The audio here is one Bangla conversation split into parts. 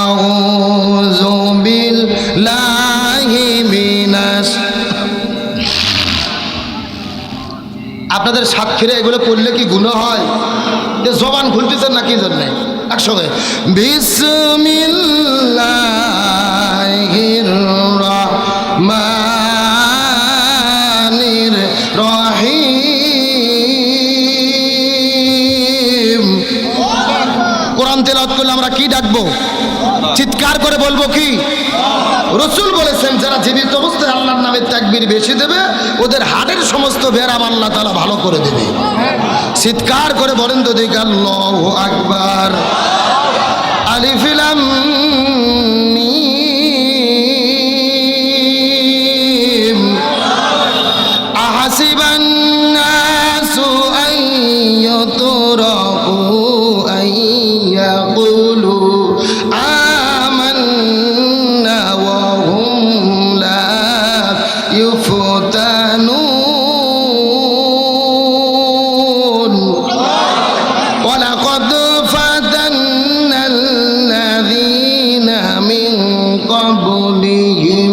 আউযু বিল্লাহি মিনাশ। আপনাদের সাক্ষীরা এগুলো করলে কি গুনাহ হয়? যে জবান খুলতেছেন না কি জন্য? একসঙ্গে বিসমিল্লাহির রহমানির রহিম। কোরআন তেলাওয়াত করলে আমরা কি ডাকবো? চিৎকার করে বলবো কি? রাসূল বলেছেন যারা জীবিত অবস্থায় আল্লাহর নামে তাকবীর বেশি দেবে ওদের হাড়ের সমস্ত ব্যারাম আল্লাহ তাআলা ভালো করে দেবে। চিৎকার করে বলেন তো দেখি আল্লাহু আকবার। আলিফ লাম মিম। আহাসিবান নাসু আন ইউতরাকু আন ইয়াকুলু আমান্না ওয়া হুম লা ইফতানুন। ওয়ালাকাদ ফাতান্না আল্লাযীনা মিন ক্বাবলিহিম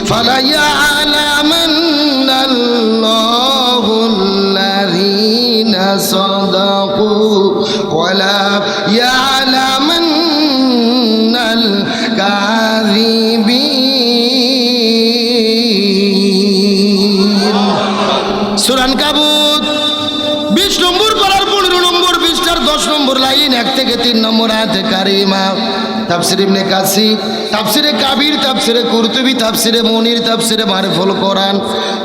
ফালায়া'লামান্না আল্লাহু আল্লাযীনা সাদাকু ওয়ালা ইয়া'লামান্নাল কাযিবিন। সূরা আনকাবুত 20 নম্বর পারার 15 নম্বর পৃষ্ঠার 10 নম্বর লাইন 1 থেকে 3 নম্বর আয়াতে কারিমা। তাফসীর ইবনে কাসির, তাফসীরে কাবির, তাফসীরে কুরতুবী, তাফসীরে মুনির, তাফসীরে মারিফুল কোরআন,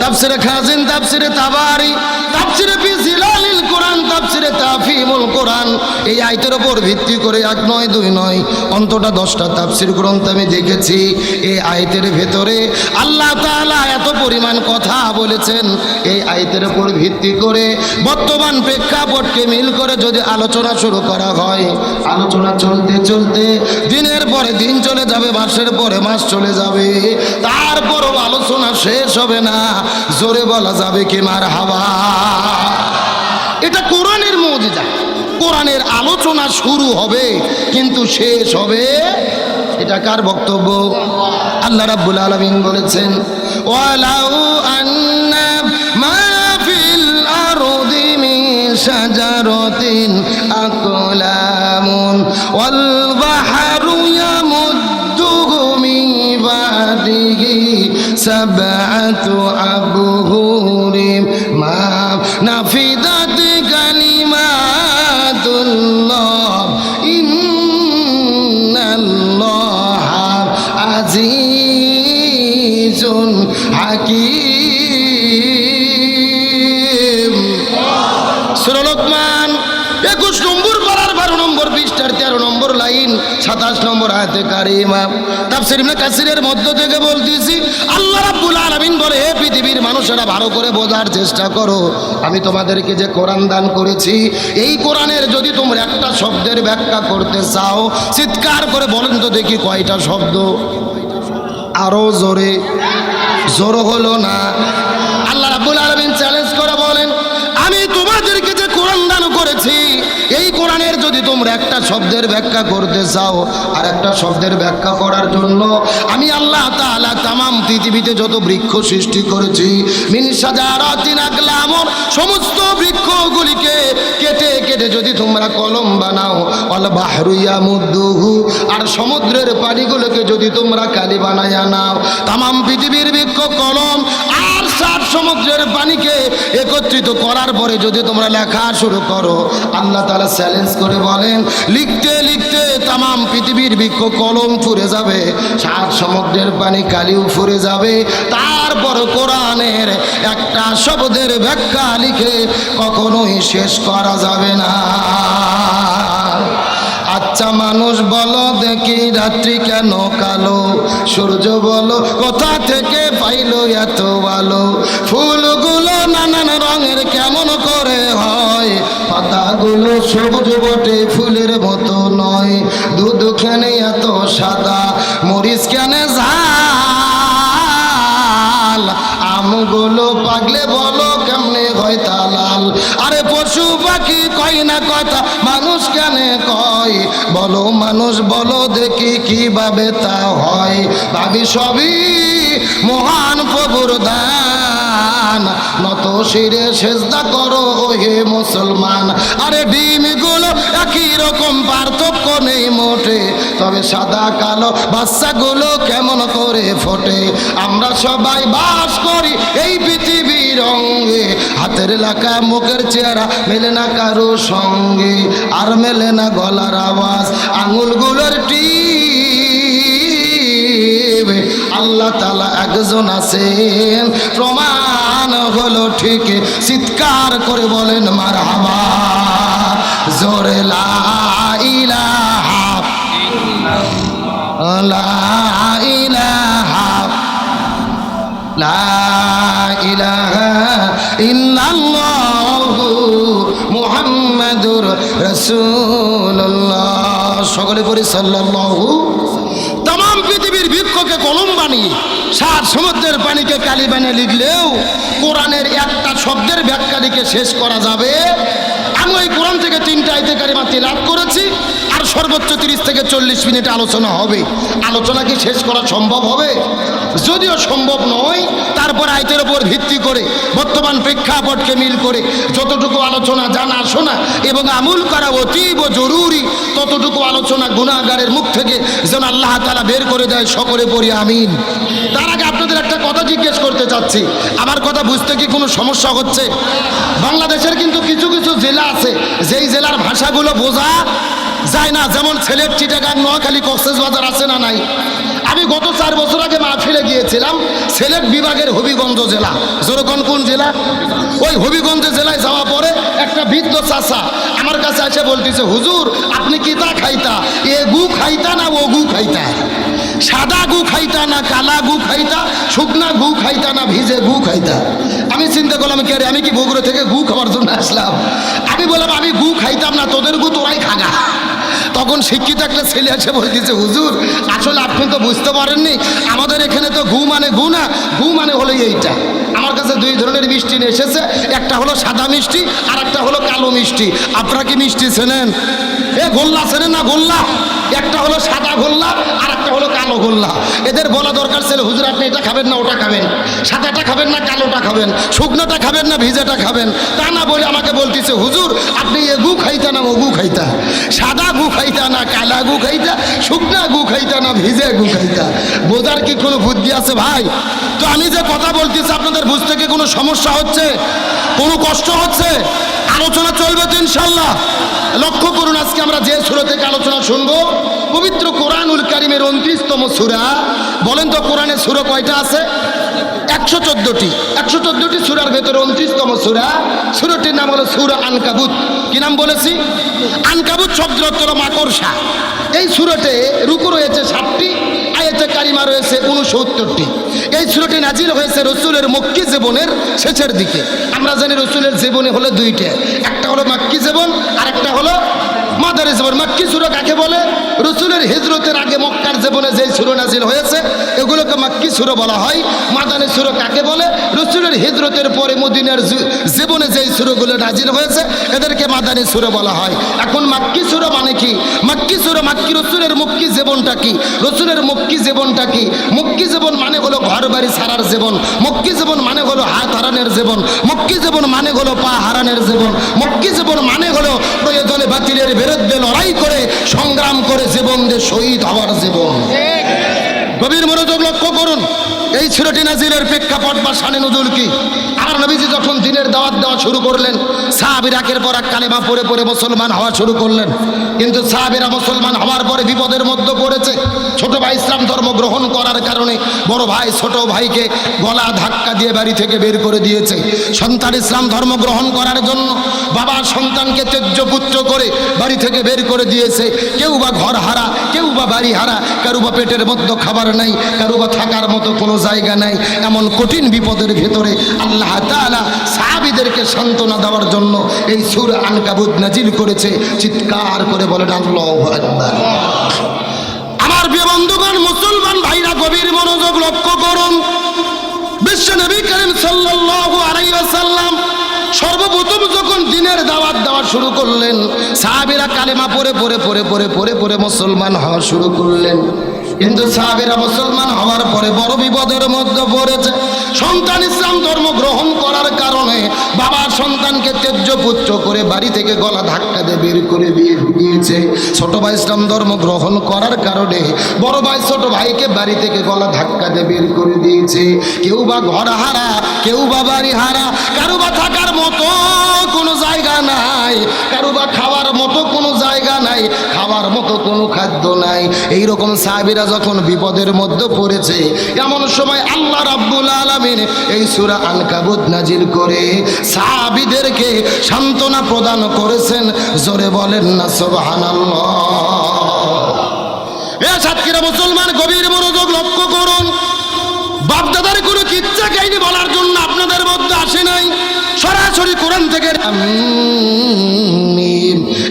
তাফসীরে খাজিন, তাফসীরে তাবারি, তাফসীরে ফি জিলালিল কোরআন, তাফসীরে তাফহিমুল কোরআন। এই আয়াতের উপর ভিত্তি করে 1 নয় 2 নয় অন্তত 10টা তাফসীর গ্রন্থ আমি দেখেছি। এই আয়াতের ভেতরে আল্লাহ তাআলা এত পরিমাণ কথা বলেছেন। এই আয়াতের উপর ভিত্তি করে বর্তমান প্রেক্ষাপটকে মিল করে যদি আলোচনা শুরু করা হয়, আলোচনা চলতে চলতে দিনের পরে দিন চলে যাবে, মাসের পরে মাস চলে যাবে, তারপরও আলোচনা শেষ হবে না। জোরে বলা যাবে কি মারহাবা? এটা কোরআনের মুজিজা। কোরআনের আলোচনা শুরু হবে কিন্তু শেষ হবে। এটা কার বক্তব্য? আল্লাহ রাব্বুল আলামিন বলেছেন ওয়ালাউ আন্না মা ফিল আরদি মিন শাজারাতিন আকলামুন ওয়াল বাহরু ইয়ামুদ্দুহু মিন বাদিহি সাবআতু আবহুরিম মা নাফিদাত কালিমাতুল্লাহ ইন্নাল্লাহা আজিজুন হাকীম। সূরা লোকমান 21 নম্বর পারার 12 নম্বর পৃষ্ঠার 13 নম্বর লাইন 27 নম্বর আয়াতে কারিমা। তাফসীর ইবনে কাসিরের মধ্য থেকে বলতেছি আল্লাহ রাব্বুল আলামিন বলে হে পৃথিবীর মানুষেরা ভালো করে বোঝার চেষ্টা করো। আমি তোমাদেরকে যে কোরআন দান করেছি এই কোরআনের যদি তোমরা একটা শব্দের ব্যাখ্যা করতে চাও চিৎকার করে বলেন তো দেখি কয়টা শব্দ? আরো জোরে। জোর হলো না। আল্লাহ রাব্বুল আলামিন চ্যালেঞ্জ করে বলেন আমি তোমাদেরকে যে কোরআন দান করেছি এই কোরআনের যদি তোমরা একটা শব্দের ব্যাখ্যা করতে চাও, আর একটা শব্দের ব্যাখ্যা করার জন্য আমি আল্লাহ তাআলা তামাম পৃথিবীতে যত বৃক্ষ সৃষ্টি করেছি মিন শাজারাতিন আকলামুন সমস্ত বৃক্ষগুলিকে কেটে কেটে যদি তোমরা কলম বানাও ওয়াল বাহরু ইয়ামুদ্দুহু আর সমুদ্রের পানিগুলোকে যদি তোমরা কালি বানায়া নাও, তামাম পৃথিবীর বৃক্ষ কলম আর 7 সমুদ্রের পানিকে একত্রিত করার পরে যদি তোমরা লেখা শুরু করো, আল্লাহ তাআলা চ্যালেঞ্জ করে বলেন লিখতে লিখতে তামাম পৃথিবীর বৃক্ষ কলম ফুরে যাবে, 7 সমুদ্রের পানি কালিও ফুরে যাবে, তারপর কোরআনের একটা শব্দের ব্যাখ্যা লিখে কখনোই শেষ করা যাবে না। আচ্ছা মানুষ বলো দেখি রাত্রি কেন কালো? সূর্য বলো কোথা থেকে পাইলো এত আলো? ফুলগুলো নানান রঙের কেমন করে হয়? পাতাগুলো সবুজ বটে ফুলের মতো নয়। দুধ কেন এত সাদা? মরিচ কেন ঝাল? আমগুলো পাগলে বলো কেমনে হয় তা লাল? আরে পশু পাখি কয় না কথা মানুষ কেন কয়? বলো ভালো মানুষ বলো দেখি কিভাবে তা হয়, ভাবি সবই মহান প্রভুর দান, নত শিরে সেজদা করো হে মুসলমান। আরে ডিমগুলো একই রকম, পার্থক্য নেই মোটে, তবে সাদা কালো বাচ্চাগুলো কেমন করে ফোটে। আমরা সবাই বাস করি এই পৃথিবীর রঙে, হাতের লেখা মুখের চেহারা মেলে না কারো সঙ্গে, আর মেলে না গলার আওয়াজ আঙুলগুলোর টিপ। আল্লাহ তাআলা একজন আছেন, প্রমাণ হলো ঠিক, চিৎকার করে বলেন মারহাবা, জোরে লা ইলাহা লা ইলাহা লা ইলাহা ইল্লাল্লাহু মুহাম্মাদুর রাসূলুল্লাহ। সকলে পড়ি সাল্লাল্লাহু। तमाम পৃথিবীর বৃক্ষকে কলম বানিয়ে সাত সমুদ্রের পানিকে কালি বানিয়ে লিখলেও কোরআনের একটা শব্দের ব্যাখ্যা লিখে শেষ করা যাবে। আমি ওই কোরআন থেকে 3টা আয়াতে কারিমা তিলাওয়াত করেছি, আর সর্বোচ্চ 30 থেকে 40 মিনিট আলোচনা হবে। আলোচনা কি শেষ করা সম্ভব হবে? যদিও সম্ভব নয়, তারপর আয়াতের উপর ভিত্তি করে বর্তমান প্রেক্ষাপটকে মিল করে যতটুকু আলোচনা জানা শোনা এবং আমল করা অতীব জরুরি, ততটুকু আলোচনা গুনাহগারের মুখ থেকে যেন আল্লাহ তাআলা বের করে দেয়। সকলে পড়ি আমিন। তার আগে আপনাদের একটা কথা জিজ্ঞেস করতে চাচ্ছি, আমার কথা বুঝতে কি কোনো সমস্যা হচ্ছে? বাংলাদেশের কিন্তু কিছু কিছু জেলা আছে যেই জেলার ভাষাগুলো বোঝা যায় না, যেমন সিলেট, চিটাগাং, নোয়াখালী, কক্সবাজার আছে না নাই? আমি গত 4 বছর আগে মাহফিলে গিয়েছিলাম সিলেট বিভাগের হবিগঞ্জ জেলা। যেরকম কোন জেলা? ওই হবিগঞ্জ জেলায় যাওয়া পরে একটা বৃদ্ধ চাচা আমার কাছে এসে বলতেছে, হুজুর আপনি কি তা খাইতা? এ গু খাইতা না ও গু খাইতা? সাদা গু খাইতা না কালা গু খাইতা? শুকনা গু খাইতা না ভিজে গু খাইতা? আমি চিন্তা করলাম, কে রে, আমি কি বগুড়া থেকে গু খাওয়ার জন্য আসলাম? আমি বললাম আমি গু খাইতাম না, তোদের গু তোরাই খাগা। তখন শিক্ষিত একটা ছেলে এসে বলতেছে, হুজুর আসলে আপনি তো বুঝতে পারেননি, আমাদের এখানে তো গু মানে গু না, গু মানে হলো এইটা। আমার কাছে 2 ধরনের মিষ্টি নিয়ে এসেছে, একটা হলো সাদা মিষ্টি আর একটা হলো কালো মিষ্টি। আপনারা কি মিষ্টি চেনেন? এ গোল্লা চেনেন না? গোল্লা একটা হলো সাদা গোল্লা আর একটা হলো কালো গোল্লা। এদের বলা দরকার ছিল, হুজুর আপনি এটা খাবেন না ওটা খাবেন, সাদাটা খাবেন না কালোটা খাবেন, শুকনোটা খাবেন না ভিজেটা খাবেন। তা না বলে আমাকে বলতেছে, হুজুর আপনি এ গু খাইতা না ও গু খাইতা? সাদা গু খাইতা না কালা গু খাইতা? শুকনা গু খাইতা না ভিজে গু খাইতা? বোঝার কি কোনো বুদ্ধি আছে ভাই? তো আমি যে কথা বলতেছি আপনাদের বুঝতে কি কোনো সমস্যা হচ্ছে? কোনো কষ্ট হচ্ছে? আলোচনা চলবে তো ইনশাল্লাহ। লক্ষ্য করুন, আজকে আমরা যে সূরা থেকে আলোচনা শুনবো, পবিত্র কোরআনুল কারীমের 29তম সূরা। বলেন তো কোরআনের সূরা কয়টা আছে? 114টি। 114টি সূরার ভেতরে 29তম সূরা, সূরাটির নাম হলো সূরা আনকাবুত। কি নাম বলেছি? আনকাবুত শব্দের অর্থ হলো মাকড়সা। এই সূরাতে রুকু রয়েছে 7টি, আয়াতে কারিমা রয়েছে 69টি। এই সূরাটি নাজিল হয়েছে রাসূলের মক্কি জীবনের শেষের দিকে। আমরা জানি রাসূলের জীবনে হলো 2টা, একটা হলো মক্কি জীবন আর একটা হলো মাদানী জীবন। মক্কি সূরা কাকে বলে? রাসূলের হিজরতের আগে মক্কার জীবনে যেই সূরা নাজিল হয়েছে এগুলোকে মক্কি সূরা বলা হয়। মাদানী সূরা কাকে বলে? রাসূলের হিজরতের পরে মদিনার জীবনে যেই সূরাগুলো নাজিল হয়েছে এদেরকে মাদানী সূরা বলা হয়। এখন মক্কি সূরা মানে কি? মক্কি সূরা, মক্কি রাসূলের মক্কি জীবনটা কি? রাসূলের মক্কি জীবনটা কি? মক্কি জীবন মানে হলো ঘর বাড়ি ছাড়ার জীবন। মক্কি জীবন মানে হলো হাত হারানোর জীবন। মক্কি জীবন মানে হলো পা হারানোর জীবন। মক্কি জীবন মানে হলো প্রয়োজনে বাতিলের বিরুদ্ধে লড়াই করে সংগ্রাম করে জীবন দিয়ে শহীদ হওয়ার জীবন। গভীর মনোযোগ লক্ষ্য করুন, এই সূরাটি নাজিলের প্রেক্ষাপট বা শানে নুজুল কি? আর নবীজি যখন দ্বীনের দাওয়াত দেওয়া শুরু করলেন, সাহাবীরা একের পর এক কালেমা পড়ে পড়ে মুসলমান হওয়া শুরু করলেন। কিন্তু সাহাবীরা মুসলমান হওয়ার পরে বিপদের মধ্যে পড়েছে। ছোট ভাই ইসলাম ধর্ম গ্রহণ করার কারণে বড় ভাই ছোট ভাইকে গলা ধাক্কা দিয়ে বাড়ি থেকে বের করে দিয়েছে। সন্তান ইসলাম ধর্ম গ্রহণ করার জন্য বাবা সন্তানকে ত্যায্য পুত্র করে বাড়ি থেকে বের করে দিয়েছে। কেউ বা ঘর হারা, কেউ বা বাড়ি হারা, কারু বা পেটের মধ্যে খাবার নাই, কারু বা থাকার মতো কোনো জায়গা নাই। এমন কঠিন বিপদের ভেতরে আল্লাহ তাআলা সাহাবীদেরকে সান্ত্বনা দেওয়ার জন্য এই সূরা আনকাবুত নাজিল করেছে। চিৎকার করে বলেন আল্লাহু আকবার। আমার প্রিয় বন্ধুগণ, মুসলমান ভাইরা গভীর মনোযোগ লক্ষ্য করুন। বিশ্ব নবী করিম সাল্লাল্লাহু আলাইহি ওয়াসাল্লাম সর্বপ্রথম যখন দিনের দাওয়াত দেওয়া শুরু করলেন, সাহাবীরা কালেমা পড়ে মুসলমান হওয়া শুরু করলেন। কিন্তু সাহাবীরা মুসলমান হওয়ার পরে বড় বিপদের মধ্যে পড়েছে। সন্তান ইসলাম ধর্ম গ্রহণ করার কারণে বাবার সন্তানকে ত্যায্য পুত্র করে বাড়ি থেকে গলা ধাক্কা দিয়ে বের করে দিয়ে দিয়েছে। ছোট ভাই ইসলাম ধর্ম গ্রহণ করার কারণে বড় ভাই ছোট ভাইকে বাড়ি থেকে গলা ধাক্কা দিয়ে বের করে দিয়েছে। কেউ বা ঘর হারা, কেউ বা বাড়ি হারা, কারো বা থাকার মতো কোনো জায়গা নাই, কারো বা খাওয়ার মতো কোনো জায়গা নাই, খাওয়ার মতো কোনো খাদ্য নাই। এইরকম সাহাবীরা যখন বিপদের মধ্যে পড়েছে, এমন সময় আল্লাহ রাব্বুল আলামিন এই সূরা আনকাবুত নাজিল করে সাহাবীদেরকে সান্ত্বনা প্রদান করেছেন। জোরে বলেন না সুবহানাল্লাহ। এ সাতক্ষীরা মুসলমান, গভীর মনোযোগ লক্ষ্য করুন। বাপদাদার কোনো কিচ্ছা কাহিনী বলার জন্য আপনাদের মধ্যে আসে নাই, সরাসরি কোরআন থেকে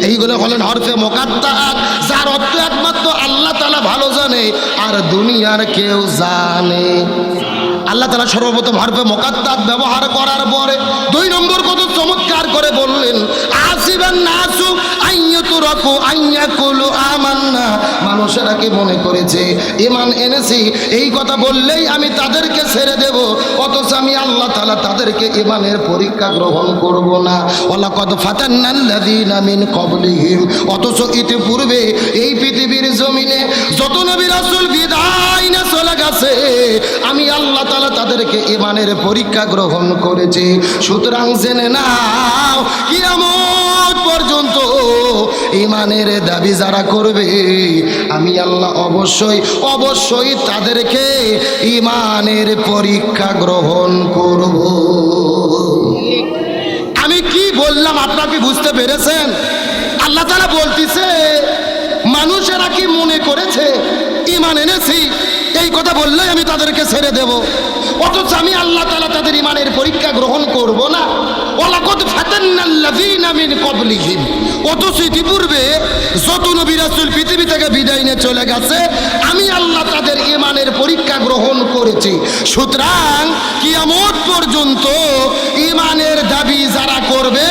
এইগুলো হলেন হরফে মুকাত্তাআত, যার অর্থ একমাত্র আল্লাহ তাআলা ভালো জানে আর দুনিয়ার কেউ জানে। আল্লাহ তাআলা সর্বপ্রথম হরফে মুকাত্তাআত ব্যবহার করার পরে 2 নম্বর কত চমৎকার করে বললেন, আসিবান নাসু আইয়াতুরাকু আইয়াকুলু আমান্না। মানুষেরা কি মনে করেছে ঈমান এনেছি এই কথা বললেই আমি তাদেরকে ছেড়ে দেব, অথচ আমি আল্লাহ তাআলা তাদেরকে ঈমানের পরীক্ষা গ্রহণ করব না। ওয়ালাকাদ ফাতান্নাল্লাযীনা মিন ক্বাবলিহিম, অথচ ইতিপূর্বে এই পৃথিবীর জমিনে যত নবী রাসূল বিদায় নিয়ে চলে গেছে, আমি আল্লাহ তাআলা তাদেরকে ঈমানের পরীক্ষা গ্রহণ করেছি। সুতরাং জেনে নাও কিয়ামত পর্যন্ত ঈমানের দাবি যারা করবে, আমি আল্লাহ অবশ্যই তাদেরকে ঈমানের পরীক্ষা গ্রহণ করব। আমি কি বললাম আপনারা কি বুঝতে পেরেছেন? আল্লাহ তাআলা বলতিছে মানুষেরা কি মনে করেছে ঈমান এনেছি এই কথা বললেই আমি তাদেরকে ছেড়ে দেব, অথচ আমি আল্লাহ তাআলা তাদের ঈমানের পরীক্ষা গ্রহণ করব না। ওয়ালাকাদ ফাতান্নাল্লাযীনা মিন ক্বাবলিহিম, অথচ ইতিপূর্বে যত নবী রাসূল পৃথিবী থেকে বিদায় নিয়ে চলে গেছে, আমি আল্লাহ তাদের ঈমানের পরীক্ষা গ্রহণ করেছি। সুতরাং কিয়ামত পর্যন্ত ঈমানের দাবি যারা করবে,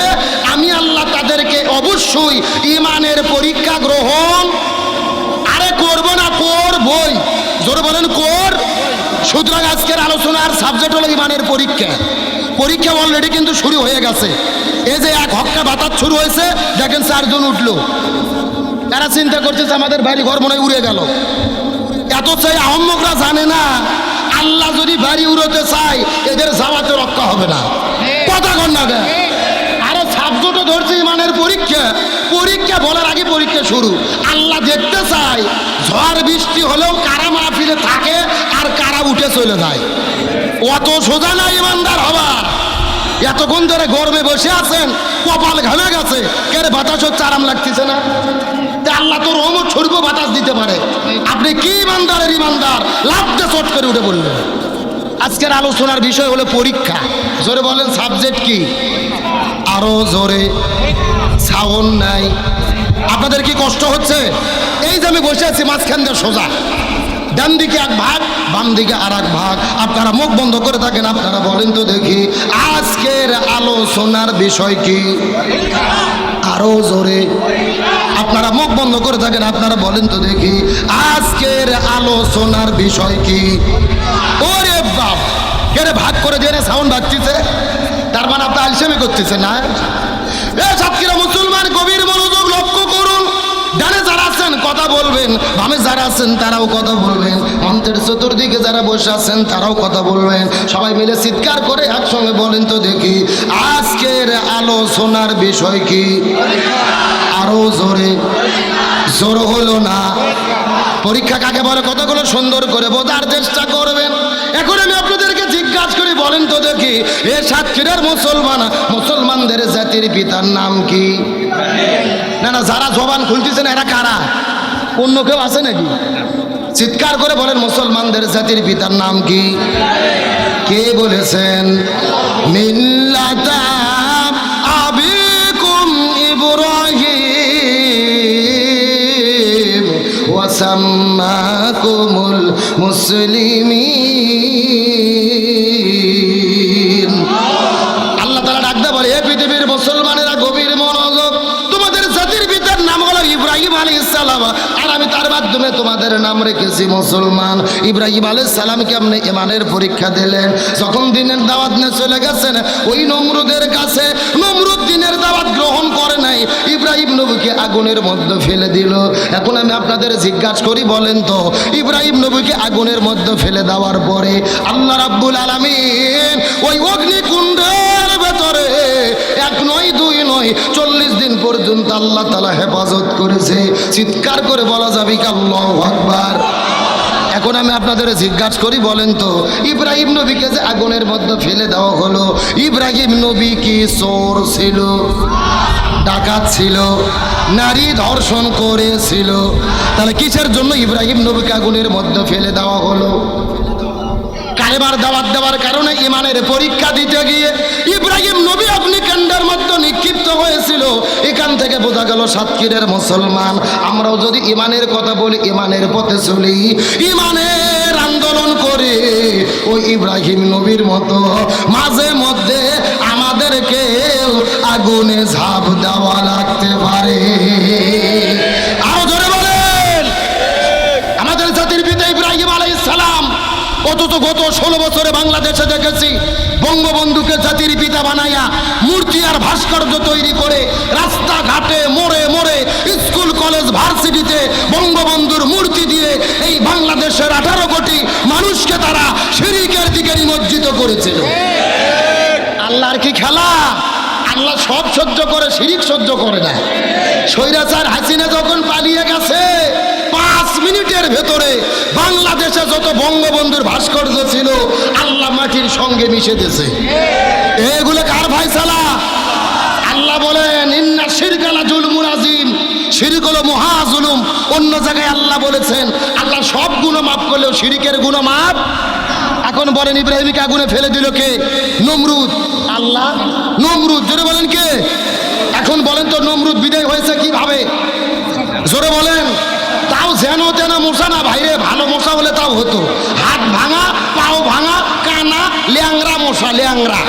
আমি আল্লাহ তাদেরকে অবশ্যই ঈমানের পরীক্ষা গ্রহণ করব না, করবই। জোরে বলেন কর। সুতরাং আজকের আলোচনার সাবজেক্ট হলো ঈমানের পরীক্ষা। পরীক্ষা অলরেডি কিন্তু শুরু হয়ে গেছে। এই যে এক হক্কা বাতাস শুরু হয়েছে, দেখেন 4 জন উঠলো। তারা চিন্তা করতেছে আমাদের বাড়ি ঘর মনে হয় উড়ে গেল। এত চাই আহম্মকরা জানে না, আল্লাহ যদি বাড়ি উড়োতে চায় এদের জামাতে রক্ষা হবে না। কথা কন না গে। আরে সাবজেক্টও ধরছে ঈমানের পরীক্ষা। পরীক্ষা বলার আগে পরীক্ষা শুরু। আল্লাহ দেখতে চায় ঝড় বৃষ্টি হলেও কারা মাহফিলে থাকে আর কারা উঠে চলে যায়। অত সোজা না ঈমানদার হবা। এতক্ষণ ধরে গরমে বসে আছেন, কপাল ঘামে গেছে, কেন বাতাস হচ্ছে আরাম লাগতেছে না? আল্লাহ তো রহমত স্বরূপ বাতাস দিতে পারে। আপনি কি ঈমানদারের ঈমানদার, লাফতে চট করে উঠে বললেন। আজকের আলোচনার বিষয় হলো পরীক্ষা। জোরে বলেন সাবজেক্ট কি? আরো জোরে, সাউন্ড নাই। আপনাদের কি কষ্ট হচ্ছে? এই যে আমি বসে আছি মাঝখান দিয়ে সোজা, ডান দিকে এক ভাগ, বাম দিকে আর এক ভাগ। আপনারা মুখ বন্ধ করে থাকেন, আপনারা বলেন তো দেখি আজকের আলোচনার বিষয় কি? আরো জোরে। আপনারা মুখ বন্ধ করে থাকেন, আপনারা বলেন তো দেখি আজকের আলোচনার বিষয় কি? ওরে বাপ, কেরে ভাগ করে দিয়ে সাউন্ড বাজতেছে, তার মানে আপনি আলসেমি করতেছে না? এ সাতক্ষীরা মুসলমান, গভীর মনোযোগ লক্ষ্য করুন। ডানে যারা আছেন কথা বলবেন, বামে যারা আছেন তারাও কথা বলবেন, মন্ত্রের চতুর্দিকে যারা বসে আছেন তারাও কথা বলবেন। সবাই মিলে চিৎকার করে একসঙ্গে বলেন তো দেখি আজকের আলোচনার বিষয় কি? আরো জোরে। জোর হলো না। পরীক্ষা কাকে বলে কতগুলো সুন্দর করে বোঝার চেষ্টা করবেন। এখন আমি আপনাদেরকে জিজ্ঞাসা করি, বলেন তো দেখি এ সাতক্ষীরার মুসলমানদের জাতির পিতার নাম কি? না না, যারা জবান খুলতেছেন এরা কারা? অন্য কেউ আছে নাকি? চিৎকার করে বলেন মুসলমানদের জাতির পিতার নাম কি? কে বলেছেন? মিল্লাতা আবিকুম ইব্রাহিম ওয়া সাম্মাকুমুল মুসলিমিন। আল্লাহ তাআলা ডাকতে বলে, এ মাধ্যমে তোমাদের নাম রেখেছি মুসলমান। ইব্রাহিম আলাইহিস সালামকে আপনি ঈমানের পরীক্ষা দিলেন, যখন দিনের দাওয়াত নিয়ে চলে গেছেন ওই নমরুদের কাছে, নমরুদ দিনের দাওয়াত গ্রহণ করে নাই, ইব্রাহিম নবীকে আগুনের মধ্যে ফেলে দিল। এখন আমি আপনাদের জিজ্ঞাসা করি, বলেন তো ইব্রাহিম নবীকে আগুনের মধ্যে ফেলে দেওয়ার পরে আল্লাহ রাব্বুল আলামিন ওই অগ্নিকুণ্ডের ভেতরে এক নয় দুই নয় 40 দিন পর্যন্ত আল্লাহ তাআলা হেফাজত করেছে। চিৎকার করে বলা যাবে কি আল্লাহু আকবার? এখন আমি আপনাদের জিজ্ঞাসা করি, বলেন তো ইব্রাহিম নবীকে যে আগুনের মধ্যে ফেলে দেওয়া হলো, ইব্রাহিম নবী কি চোর ছিল, ডাকাত ছিল, নারী ধর্ষণ করেছিল? তাহলে কিসের জন্য ইব্রাহিম নবীকে আগুনের মধ্যে ফেলে দেওয়া হলো? কালেমার দাওয়াত দেওয়ার কারণে, ঈমানের পরীক্ষা দিতে গিয়ে ইব্রাহিম নবী অগ্নিকাণ্ডের মধ্যে নিক্ষিপ্ত হয়েছিল। এখান থেকে বোঝা গেল সাতক্ষীরের মুসলমান আমরাও যদি ঈমানের কথা বলি, ঈমানের পথে চলি, ঈমানের আন্দোলন করে ওই ইব্রাহিম নবীর মতো মাঝে মধ্যে আমাদেরকে আগুনে ঝাঁপ দেওয়া লাগতে পারে। আরো জোরে বলেন। আমাদের জাতির পিতা ইব্রাহিম আলাইহিস সালাম, অথচ গত 16 বছরে বাংলাদেশে দেখেছি বঙ্গবন্ধুকে জাতির পিতা বানাইয়া মূর্তি আর ভাস্কর্য তৈরি করে রাস্তাঘাটে মোড়ে মোড়ে স্কুল কলেজ ভার্সিটিতে বঙ্গবন্ধুর মূর্তি দিয়ে এই বাংলাদেশের 18 কোটি মানুষকে তারা শিরকের দিকে নিমজ্জিত করেছিল। আল্লাহর কি খেলা? আল্লাহ সব সহ্য করে, শিরিক সহ্য করে না। স্বৈরাচার হাসিনা যখন পালিয়ে গেছে 5 মিনিটের ভেতরে বাংলাদেশে যত বঙ্গবন্ধুর ভাস্কর্য ছিল আল্লাহ মাটির সঙ্গে মিশে দিয়েছে। এগুলো কার ফায়সালা? আল্লাহ বলেন ইন্না শিরকা লা জুলমুন আযীম, শিরক হলো মহা জুলুম। অন্য জায়গায় আল্লাহ বলেছেন আল্লাহ সব গুনাহ মাফ করলেও শিরকের গুনাহ মাফ। এখন বলেন ইব্রাহিমকে আগুনে ফেলে দিল কে? নমরুদ। আল্লাহ? নমরুদ। জোরে বলেন কে? এখন বলেন তো নমরুদ বিদায় হয়েছে কিভাবে? জোরে বলেন। তাও যেন তেন মশা না ভাইরে, ভালো মশা হলে তাও হতো। হাত ভাঙা, পাও ভাঙা, কানা, ল্যাংরা মশা, ল্যাংরা।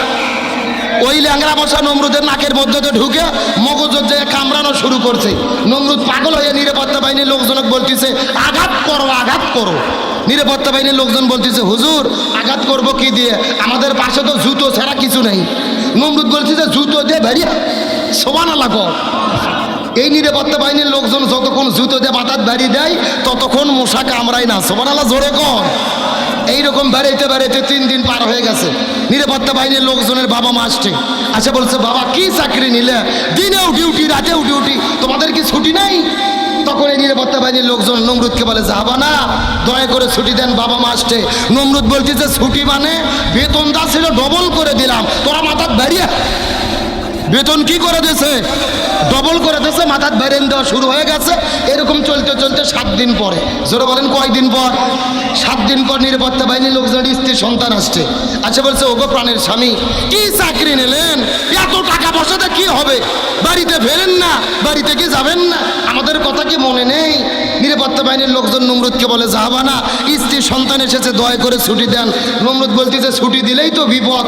ওই ল্যাংরা মশা নমরুদের নাকের মধ্যে ঢুকে মগজের যে কামড়ানো শুরু করছে। নমরুদ পাগল হয়ে নিরাপত্তা বাহিনীর লোকজনক বলতেছে আঘাত করো, আঘাত করো। নিরাপত্তা বাহিনীর লোকজন বলতেছে হুজুর আঘাত করব কি দিয়ে, আমাদের পাশে তো জুতো ছাড়া কিছু নেই। নমরুদ বলতেছে জুতো দিয়ে বেরিয়ে সুবহানাল্লাহ কর। এই নিরাপত্তা বাহিনীর লোকজন যতক্ষণ জুতো দিয়ে বাতাত বাড়িয়ে দেয় ততক্ষণ মশা কামড়ায় না। সুবহানাল্লাহ জোরে কর। এইরকম বেড়াইতে বেড়াইতে 3 দিন পার হয়ে গেছে। নিরাপত্তা বাহিনীর লোকজনের বাবা মা আসছে, আচ্ছা বলছে বাবা কি চাকরি নিলে, দিনেও ডিউটি রাতেও ডিউটি, তোমাদের কি ছুটি নাই? তখন এই নিরাপত্তা বাহিনীর লোকজন নমরুদকে বলে যাবা না, দয়া করে ছুটি দেন, বাবা মা আসছে। নমরুদ বলছে যে ছুটি মানে বেতনটা ছিল ডবল করে দিলাম, তোরা মাথার বেরিয়ে। বেতন কি করে দিয়েছে? ডবল করে দিয়েছে, মাথার বেরেন দেওয়া শুরু হয়ে গেছে। এরকম চলতে চলতে 7 দিন পরে, জোরে বলেন কয়দিন পর? 7 দিন পর নিরাপত্তা বাহিনীর লোকজন স্ত্রী সন্তান আসছে। আচ্ছা বলছে ওগো প্রাণের স্বামী কি চাকরি নিলেন, এত টাকা পয়সাতে কি হবে, বাড়িতে ফেরেন না, বাড়িতে কি যাবেন না, আমাদের কথা কি মনে নেই? নিরাপত্তা বাহিনীর লোকজন নমরুদকে বলে যাবা না, স্ত্রী সন্তান এসেছে, দয়া করে ছুটি দেন। নমরুদ বলতেছে ছুটি দিলেই তো বিপদ,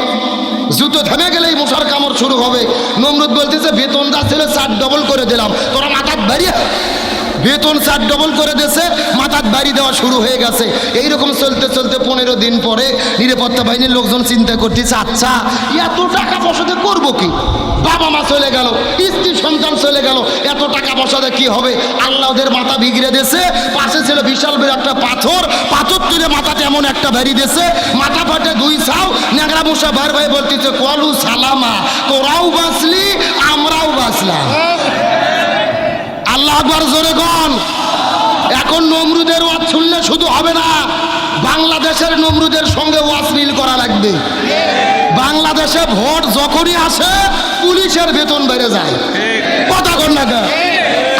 জুতো থেমে গেলেই মশার কামড় শুরু হবে। নমরুদ বলতেছে বেতনটা ছিল 4 ডবল করে দিলাম, তোরা মাথার বাড়িয়ে। বেতন 4 ডবল করে দিয়েছে, মাথার বাড়ি দেওয়া শুরু হয়ে গেছে। এইরকম চলতে চলতে 15 দিন পরে নিরাপত্তা বাহিনীর লোকজন চিন্তা করতেছে আচ্ছা এত টাকা পয়সাতে করবো কি, বাবা মা চলে গেল, স্ত্রী সন্তান চলে গেল, এত টাকা পয়সাতে কি হবে? আল্লাহ ওদের মাথা বিগড়ে দিয়েছে। পাশে ছিল বিশাল বড় একটা পাথর, পাথর তুলে মাথাতে এমন একটা বাড়ি দিয়েছে, মাথা ফাটে 2 ছাও। ন্যাংরা মশা বার ভাই বলতেছে কলু সালামা, তোরাও বাঁচলি আমরাও বাঁচলাম। আল্লাহ আকবার জোরে গন। এখন নমরুদের ওয়াজ শুনলে শুধু হবে না, বাংলাদেশের নমরুদের সঙ্গে ওয়াজ মিল করা লাগবে। বাংলাদেশে ভোট যখনই আসে পুলিশের বেতন বেড়ে যায়, কথা কন না।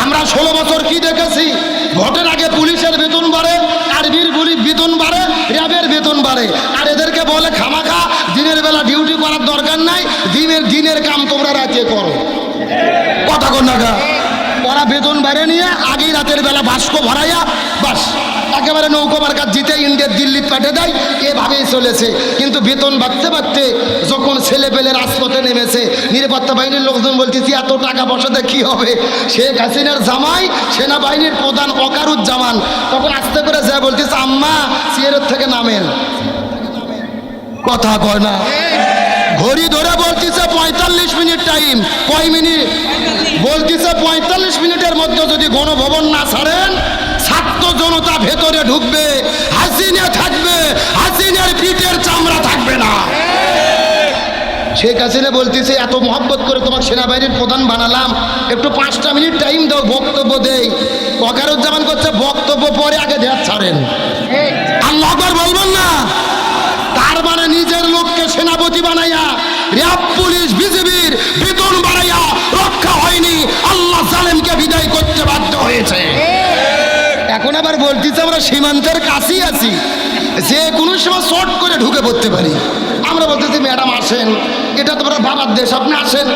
আমরা 16 বছর কি দেখেছি, ভোটের আগে পুলিশের বেতন বাড়ে, আর্মির বেতন বাড়ে, র্যাবের বেতন বাড়ে, আর এদেরকে বলে খামাখা দিনের বেলা ডিউটি করার দরকার নাই, দিনের কাম তোমরা রাতে করো, কথা কন না। ওরা বেতন বেড়ে নিয়ে আগেই রাতের বেলা বাস্ক ভরাইয়া বাস একেবারে নৌকো মার্কা জিতে ইন্ডিয়ার দিল্লি পাঠিয়ে দেয়, এভাবেই চলেছে। কিন্তু বেতন বাড়তে বাড়তে যখন ছেলে পেলে রাজপথে নেমেছে, নিরাপত্তা বাহিনীর লোকজন বলতেছি এত টাকা পয়সাতে কি হবে। শেখ হাসিনার জামাই সেনাবাহিনীর প্রধান ওয়াকারুজ্জামান তখন আস্তে করে যা বলতেছে, আম্মা চেয়ারের থেকে নামেন। কথা কয় না, ঘড়ি ধরে বলতেছে 45 মিনিট টাইম। কয় মিনিট বলতেছে? 45 মিনিটের মধ্যে যদি গণভবন না ছাড়েন, ছাত্র জনতা ভেতরে ঢুকবে, হাসিনা থাকবে, হাসিনার পিঠের চামড়া থাকবে না। শেখ হাসিনা বলতেছে এত মহব্বত করে তোমাকে সেনাবাহিনীর প্রধান বানালাম, একটু 5টা মিনিট টাইম দাও, বক্তব্য দেই। ওয়াকারুজ্জামান করছে বক্তব্য পরে, আগে দেশ ছাড়েন। আল্লাহু আকবার বলবেন না? তার মানে নিজের লোককে সেনাপতি বানাইয়া, র্যাব পুলিশ বিজিবির বেতন বাড়াইয়া রক্ষা হয়নি, আল্লাহ জালেমকে বিদায় করতে বাধ্য হয়েছে। এখন আবার বলতেছে আমরা সীমান্তের কাছেই আছি, যে কোনো সময় শর্ট করে ঢুকে পড়তে পারি। আমরা বলতেছি ম্যাডাম আসেন, এটা তো বাবার দেশ, আপনি আসেন,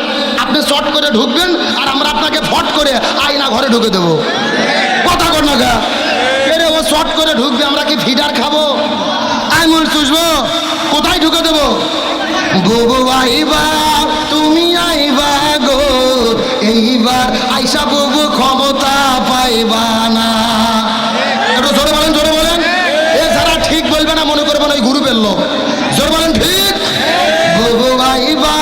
আপনি শর্ট করে ঢুকবেন আর আমরা আপনাকে ফট করে আয়না ঘরে ঢুকে দেবো। কথা কর না গা, ও শর্ট করে ঢুকবে, আমরা কি ফিডার খাবো? আঙুল চুষবো, কোথায় ঢুকে দেবো? বুবু আইবা তুমি আইবা গো, এইবার আইসা বুবু ক্ষমতা পাইবা না। একটু জোরে বলেন, জোরে বলেন। এ যারা ঠিক বলবে না মনে করবেন ওই গ্রুপের লোক। জোরে বলেন ঠিক। বুবু আইবা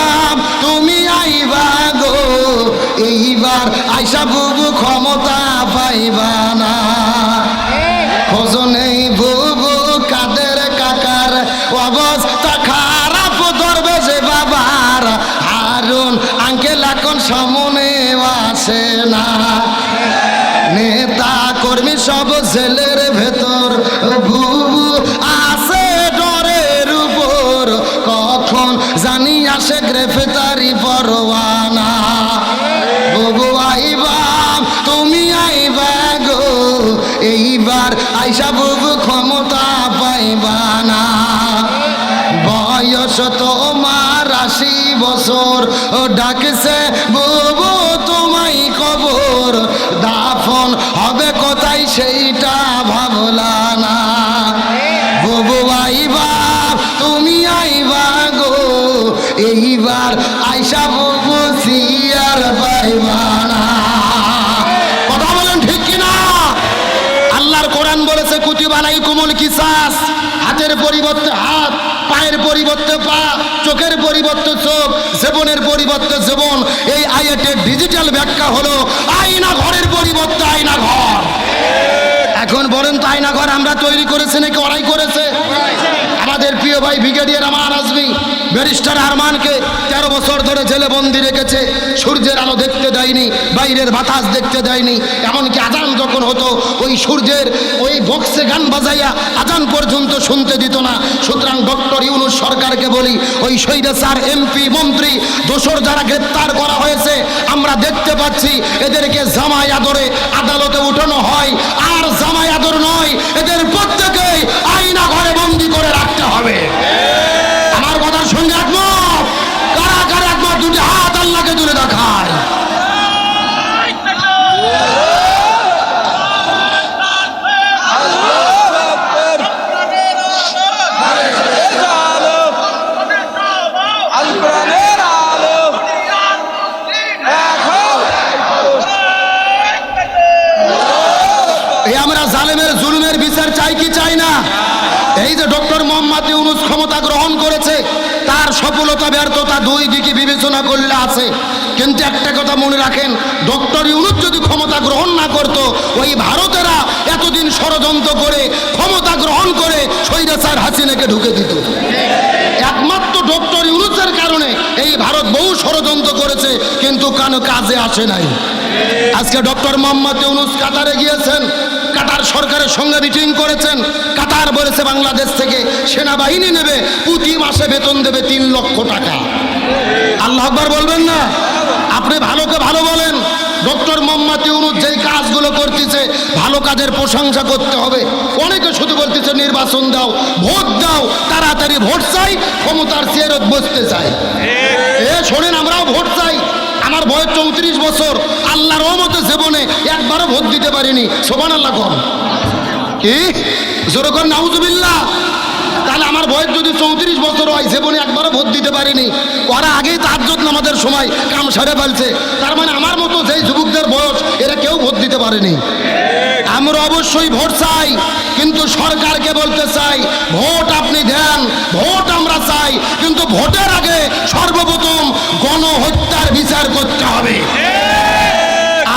তুমি আইবা গো, এইবার আইসা বুবু ক্ষমতা পাইবা না। খোঁজ নেই বুবু কাদের কাকার, অবস্থা খারাপ ধরবে যে বাবার, হারুন আঙ্কেল এখন সামনে আসে না। নেতা কর্মী সব জেলের ভেতর, বুবু আছে ডরের উপর, কখন জানি আসে গ্রেফতারি পরোয়ানা। বুবু আইবা তুমি আইবা গো, এইবার আইসা বুবু ক্ষমতা পাইবা না। বয়স তোমার 80 বছর, ও ডাকছে বুবু তোমায় কবর, দাফন হবে কোথায় সেইটা ভাবলা না। বুবু আইবা তুমি আইবা গো, এইবার আইসা বুবু চেয়ার পাইবা না। কথা বলেন ঠিক কিনা? আল্লাহর কোরআন বলেছে কুতিবা আলাইকুমুল কিসাস, হাতের পরিবর্তে হাত, পায়ের পরিবর্তে পা, চোখের পরিবর্তে চোখ, জীবনের পরিবর্তে জীবন। এই আয়াতের ডিজিটাল ব্যাখ্যা হলো আয়না ঘরের পরিবর্তে আয়না ঘর। এখন বলেন তো আয়না ঘর আমরা তৈরি করেছি নাকি ওরাই করেছে? আমাদের প্রিয় ভাই ব্রিগেডিয়ার আমান আজমি ব্যারিস্টার আরমানকে 13 বছর ধরে জেলে বন্দি রেখেছে। সূর্যের আলো দেখতে দেয়নি, বাইরের বাতাস দেখতে দেয়নি, এমনকি আজান যখন হতো ওই সূর্যের ওই বক্সে গান বাজাইয়া আজান পর্যন্ত শুনতে দিত না। সুতরাং ডক্টর ইউনূস সরকারকে বলি, ওই স্বৈরাচার এমপি মন্ত্রী দোসর যারা গ্রেপ্তার করা হয়েছে, আমরা দেখতে পাচ্ছি এদেরকে জামাই আদরে আদালতে উঠানো হয়, আর জামাই আদর নয়, এদের প্রত্যেকেই আয়না ঘরে বন্দি করে রাখতে হবে। আমার কথার সঙ্গে একমত? কারা কারা একমত? দুটি হাত আল্লাহকে তুলে দেখায়। আমরা জালেমের জুলুমের বিচার চাই কি চাই না? এই যে ডক্টর মোহাম্মদ ইউনূস ক্ষমতা গ্রহণ করেছে, তার সফলতা ব্যর্থতা দুই দিকে বিবেচনা করলে আছে। কিন্তু একটা কথা মনে রাখেন, ডক্টর ইউনূস যদি ক্ষমতা গ্রহণ না করত, ওই ভারতেরা এতদিন ষড়যন্ত্র করে ক্ষমতা গ্রহণ করে স্বৈরাচার হাসিনাকে ঢুকে দিত। একমাত্র ডক্টর ইউনূসের কারণে এই ভারত বহু ষড়যন্ত্র করেছে, কিন্তু কোনো কাজে আসে নাই। আজকে ডক্টর মোহাম্মদ ইউনূস কাতারে গিয়েছেন, কাতার সরকারের সঙ্গে মিটিং করেছেন। কাতার বলেছে বাংলাদেশ থেকে সেনাবাহিনী নেবে, প্রতি মাসে বেতন দেবে 3 লক্ষ টাকা। আল্লাহু আকবার বলবেন না? আপনি ভালোকে ভালো বলেন। ডক্টর মোহাম্মদ ইউনূস যেই কাজগুলো করতেছে, ভালো কাজের প্রশংসা করতে হবে। অনেকে শুধু বলতেছে নির্বাচন দাও, ভোট দাও, তাড়াতাড়ি ভোট চাই, ক্ষমতার চেয়ারে বসতে চাই। শোনেন, আমরাও ভোট চাই। আমার বয়স 34 বছর, আল্লাহর রহমতে জীবনে একবারও ভোট দিতে পারিনি। সুবহানাল্লাহ কম। কি যেরকম নাউজুবিল্লাহ। তাহলে আমার বয়স যদি 34 বছর হয়, জীবনে একবারও ভোট দিতে পারিনি, ওরা আগেই তাহাজ্জুদ নামাজের সময় কাম সারে ফেলছে, তার মানে আমার মতো যেই যুবকদের বয়স এরা কেউ ভোট দিতে পারেনি। আমরা অবশ্যই ভোট চাই, কিন্তু সরকারকে বলতে চাই ভোট আপনি দেন, ভোট আমরা চাই, কিন্তু ভোটের আগে সর্বপ্রথম গণহত্যার বিচার করতে হবে।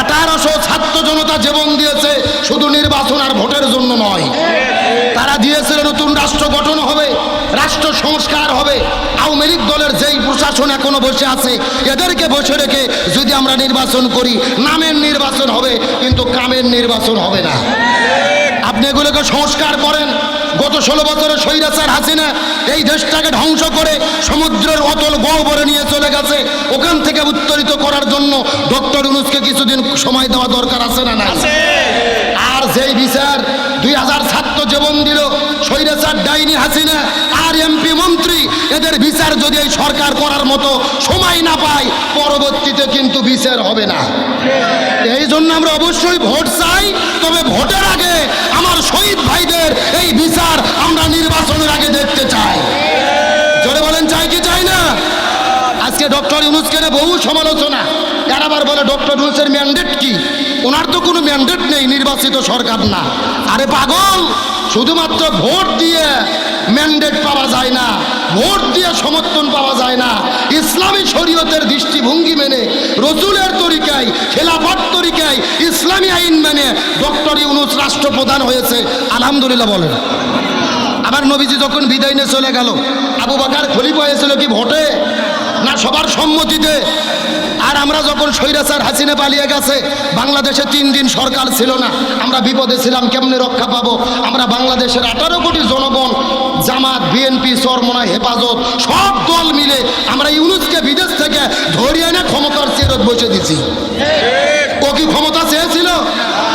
1800 ছাত্র জনতা জীবন দিয়েছে শুধু নির্বাচন আর ভোটের জন্য নয়, তারা দিয়েছিল নতুন রাষ্ট্র গঠন হবে, রাষ্ট্র সংস্কার হবে। আওয়ামী লীগ দলের যেই প্রশাসন এখনো বসে আছে এদেরকে বসে রেখে যদি আমরা নির্বাচন করি, নামের নির্বাচন হবে কিন্তু কামের নির্বাচন হবে না। আপনি এগুলোকে সংস্কার করেন। গত 16 বছরে স্বৈরাচার হাসিনা এই দেশটাকে ধ্বংস করে সমুদ্রের অতল গহ্বরে নিয়ে চলে গেছে, ওখান থেকে উত্তরিত করার জন্য ডক্টর ইউনূসকে কিছুদিন সময় দেওয়া দরকার আছে না নাই? আর যেই বিচার 2000 ছাত্র জীবন দিল স্বৈরাচার ডাইনি হাসিনা আর এমপি মন্ত্রী, এদের বিচার যদি এই সরকার করার মতো সময় না পায়, পরবর্তীতে কিন্তু বিচার হবে না। এই জন্য আমরা অবশ্যই ভোট চাই, তবে ভোটের আগে আমার শহীদ ভাইদের এই বিচার আমরা নির্বাচনের আগে দেখতে চাই। জোরে বলেন চাই কি চাই না? আজকে ডক্টর ইউনূসকে নিয়ে বহু সমালোচনা, এর আবার বলে ডক্টর ইউনূসের ম্যান্ডেট কি? ওনার তো কোনো ম্যান্ডেট নেই, নির্বাচিত সরকার না। আরে পাগল, শুধুমাত্র ভোট দিয়ে ম্যান্ডেট পাওয়া যায় না, ভোট দিয়ে সমর্থন পাওয়া যায় না। ইসলামী শরীয়তের দৃষ্টিভঙ্গি মেনে, রসুলের তরিকায়, খেলাফত তরিকায়, ইসলামী আইন মেনে ডক্টর ইউনূস রাষ্ট্রপ্রধান হয়েছে, আলহামদুলিল্লাহ বলেন। আবার নবীজি যখন বিদায় নিয়ে চলে গেল, আবু বকর খলিফা হয়েছিল কি ভোটে না সবার সম্মতিতে? আর আমরা যখন স্বৈরাচার হাসিনা পালিয়ে গেছে, বাংলাদেশে 3 দিন সরকার ছিল না, আমরা বিপদে ছিলাম, কেমনে রক্ষা পাবো? আমরা বাংলাদেশের 18 কোটি জনগণ, জামাত, বিএনপি, চরমনাই, হেফাজত সব দল মিলে আমরা ইউনূসকে বিদেশ থেকে ধরিয়ে এনে ক্ষমতার চেরত বসে দিছি। ও কি ক্ষমতা চেয়েছিল?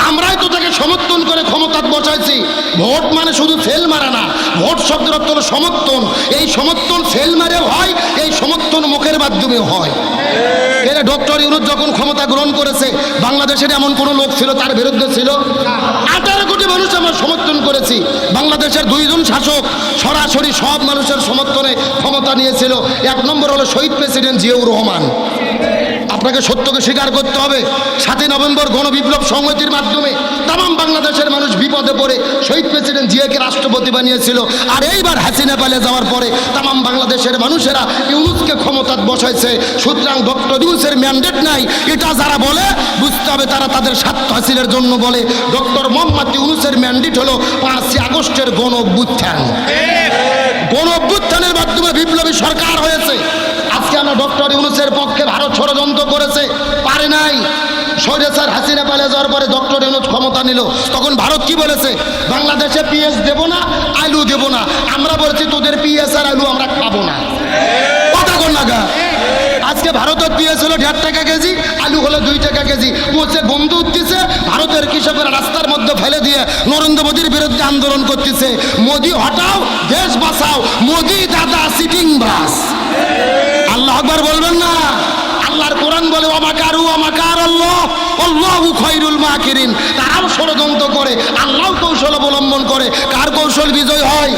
আমরাই তো তাকে সমর্থন করে ক্ষমতাত বসাইছি। ভোট মানে শুধু ফেল মারা না, ভোট শব্দের অর্থ হলো সমর্থন। এই সমর্থন ফেল মারেও হয়, এই সমর্থন মুখের মাধ্যমেও হয়। এরা ডক্টর ইউনূস যখন ক্ষমতা গ্রহণ করেছে, বাংলাদেশের এমন কোনো লোক ছিল তার বিরুদ্ধে ছিল? 18 কোটি মানুষ আমরা সমর্থন করেছি। বাংলাদেশের 2 জন শাসক সরাসরি সব মানুষের সমর্থনে ক্ষমতা নিয়েছিল। 1 নম্বর হলো শহীদ প্রেসিডেন্ট জিয়াউর রহমান। আপনাকে সত্যকে স্বীকার করতে হবে, 7ই নভেম্বর গণবিপ্লব সংহতির মাধ্যমে তাম বাংলাদেশের মানুষ বিপদে পড়ে শহীদ প্রেসিডেন্ট জিয়াকে রাষ্ট্রপতি বানিয়েছিল। আর এইবার হাসিনা পালিয়ে যাওয়ার পরে তাম বাংলাদেশের মানুষেরা ইউনূসকে ক্ষমতায় বসাইছে। সুতরাং ডক্টর ইউনূসের ম্যান্ডেট নাই, এটা যারা বলে বুঝতে হবে তারা তাদের স্বার্থ হাসিলের জন্য বলে। ডক্টর মোহাম্মদ ইউনূসের ম্যান্ডেট হলো 5ই আগস্টের গণ অভ্যুত্থান। গণ অভ্যুত্থানের মাধ্যমে বিপ্লবী সরকার হয়েছে। আজকে আমরা ডক্টর ইউনূসের পক্ষে ভারত ষড়যন্ত্র করেছে, পারে নাই। স্বৈরাচার হাসিনা পালিয়ে যাওয়ার পরে ডক্টর ইউনূস ক্ষমতা নিল, তখন ভারত কি বলেছে? বাংলাদেশে পিএস দেব না, আলু দেব না। আমরা বলছি তোদের পিএস আর আলু আমরা খাবো না। কথা কোন লাগা? আজকে ভারতের পিএস হলো 1.5 টাকা কেজি, আলু হলো 2 টাকা কেজি। বলছে গন্ধ উঠতেছে, ভারতের কৃষকেরা রাস্তার মধ্যে ফেলে দিয়ে নরেন্দ্র মোদীর বিরুদ্ধে আন্দোলন করতেছে। মোদি হটাও, দেশ বাঁচাও, মোদি দাদা সিটিং বাস। আল্লাহ আকবার বলবেন না? আল্লাহর কোরআন বলে ওয়ামাকারু ওয়ামাকার আল্লাহ আল্লাহু খায়রুল মাকিরিন। তারাও ষড়যন্ত্র করে, আল্লাহ কৌশল অবলম্বন করে। কার কৌশল বিজয় হয়?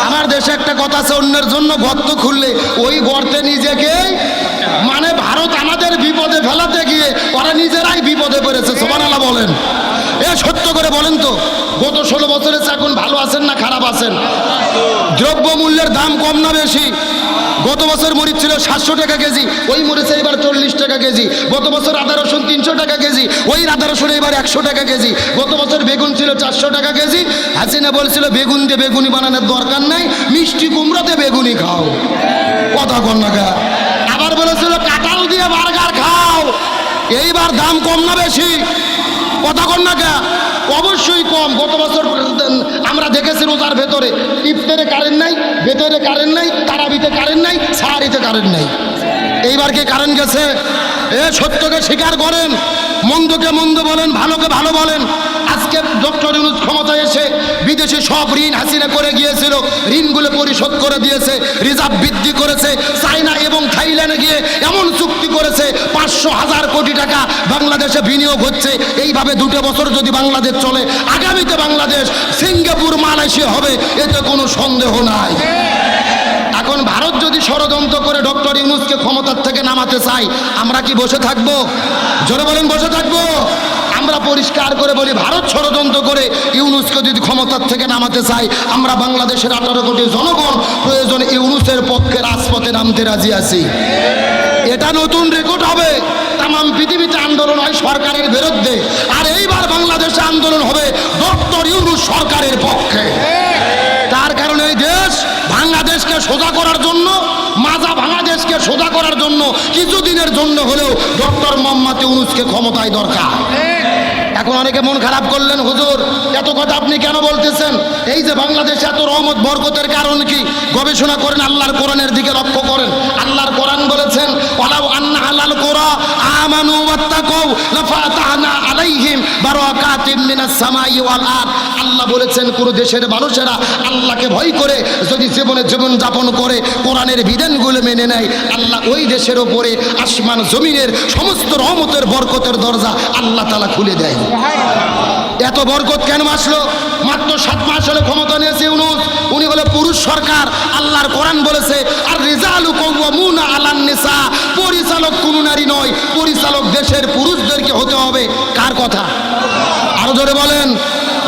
আমার দেশে একটা কথা আছে, অন্যের জন্য গর্ত খুললে ওই গর্তে নিজেকেই, মানে ভারত আমাদের বিপদে ফেলাতে গিয়ে ওরা নিজেরাই বিপদে পড়েছে। সুবহানাল্লাহ বলেন। এ সত্য করে বলেন তো, গত 16 বছরে এখন ভালো আছেন না খারাপ আছেন? দ্রব্য মূল্যের দাম কম না বেশি? গত বছর মরিচ ছিল 700 টাকা কেজি, ওই মরিচে এবার 40 টাকা কেজি। গত বছর আদা রসুন 300 টাকা কেজি, ওই আদা রসুন এবার 100 টাকা কেজি। গত বছর বেগুন ছিল 400 টাকা কেজি। হাসিনা বলছিল বেগুন দিয়ে বেগুনি বানানোর দরকার নাই, মিষ্টি কুমড়োতে বেগুনি খাও। কথা কন না? আবার বলেছিল কাঁঠাল দিয়ে বার্গার খাও। এইবার দাম কম না বেশি? কথা কন না? অবশ্যই কম। গত বছর আমরা দেখেছি রোজার ভেতরে ইফতারে কারেন্ট নাই, ভেতরে কারেন্ট নাই, তারাবিতে কারেন্ট নাই, সাহারিতে কারেন্ট নাই। এইবার কি কারেন্ট গেছে? এ সত্যকে স্বীকার করেন, মন্দকে মন্দ বলেন, ভালোকে ভালো বলেন। আজকে আজকে ডক্টর ইউনূস ক্ষমতায় এসে বিদেশে সব ঋণ হাসিনা করে গিয়েছিল, ঋণগুলো পরিশোধ করে দিয়েছে, রিজার্ভ বৃদ্ধি করেছে। চায়না এবং থাইল্যান্ডে গিয়ে এমন চুক্তি করেছে 500,000 কোটি টাকা বাংলাদেশে বিনিয়োগ হচ্ছে। এইভাবে 2 বছর যদি বাংলাদেশ চলে, আগামীতে বাংলাদেশ সিঙ্গাপুর মালয়েশিয়া হবে, এতে কোনো সন্দেহ নাই। এখন ভারত যদি ষড়যন্ত্র করে ডক্টর ইউনূসকে ক্ষমতার থেকে নামাতে চাই, আমরা কি বসে থাকবো? জোরে বলেন, বসে থাকবো? আমরা পরিষ্কার করে বলি, ভারত ষড়যন্ত্র করে ইউনূসকে যদি ক্ষমতার থেকে নামাতে চাই, আমরা বাংলাদেশের 18 কোটি জনগণ প্রয়োজন ইউনূসের পক্ষে রাজপথে নামতে রাজি আছি। এটা নতুন রেকর্ড হবে। তামাম পৃথিবীতে আন্দোলন হয় সরকারের বিরুদ্ধে, আর এইবার বাংলাদেশে আন্দোলন হবে ডক্টর ইউনূস সরকারের পক্ষে। তার কারণে এই দেশ ভাঙা দেশকে সোজা করার জন্য, মাজা ভাঙা দেশকে সোজা করার জন্য কিছুদিনের জন্য হলেও ডক্টর মোহাম্মদ ইউনূসকে ক্ষমতায় দরকার। এখন অনেকে মন খারাপ করলেন, হুজুর এত কথা আপনি কেন বলতেছেন? এই যে বাংলাদেশে এত রহমত বরকতের কারণ কি? গবেষণা করেন, আল্লাহর কোরআনের দিকে লক্ষ্য করেন। আল্লাহর কোরআন বলেছেন, ওয়ালাউ আন্না আলাল কুরা আমানু ওয়াত্তাকাউ লাফাতাহনা আলাইহিম বারাকাতিম মিনাস সামাই ওয়াল আরদ। আল্লাহ বলেছেন, কোন দেশের মানুষেরা আল্লাহকে ভয় করে যদি জীবন যাপন করে, কোরআনের বিধানগুলো মেনে নেয়, আল্লাহ ওই দেশের ওপরে আসমান জমিনের সমস্ত রহমতের বরকতের দরজা আল্লাহ তাআলা খুলে দেয়। এত বরকত কেন আসলো? মাত্র 7 মাস হলে ক্ষমতা নিয়েছে ইউনূস। উনি হলো পুরুষ সরকার। আল্লাহর কোরআন বলেছে, আর রিজালু কাওয়ামুনা আলান নিসা, পরিচালক কোনো নারী নয়, পরিচালক দেশের পুরুষদেরকে হতে হবে। কার কথা? আরো জোরে বলেন।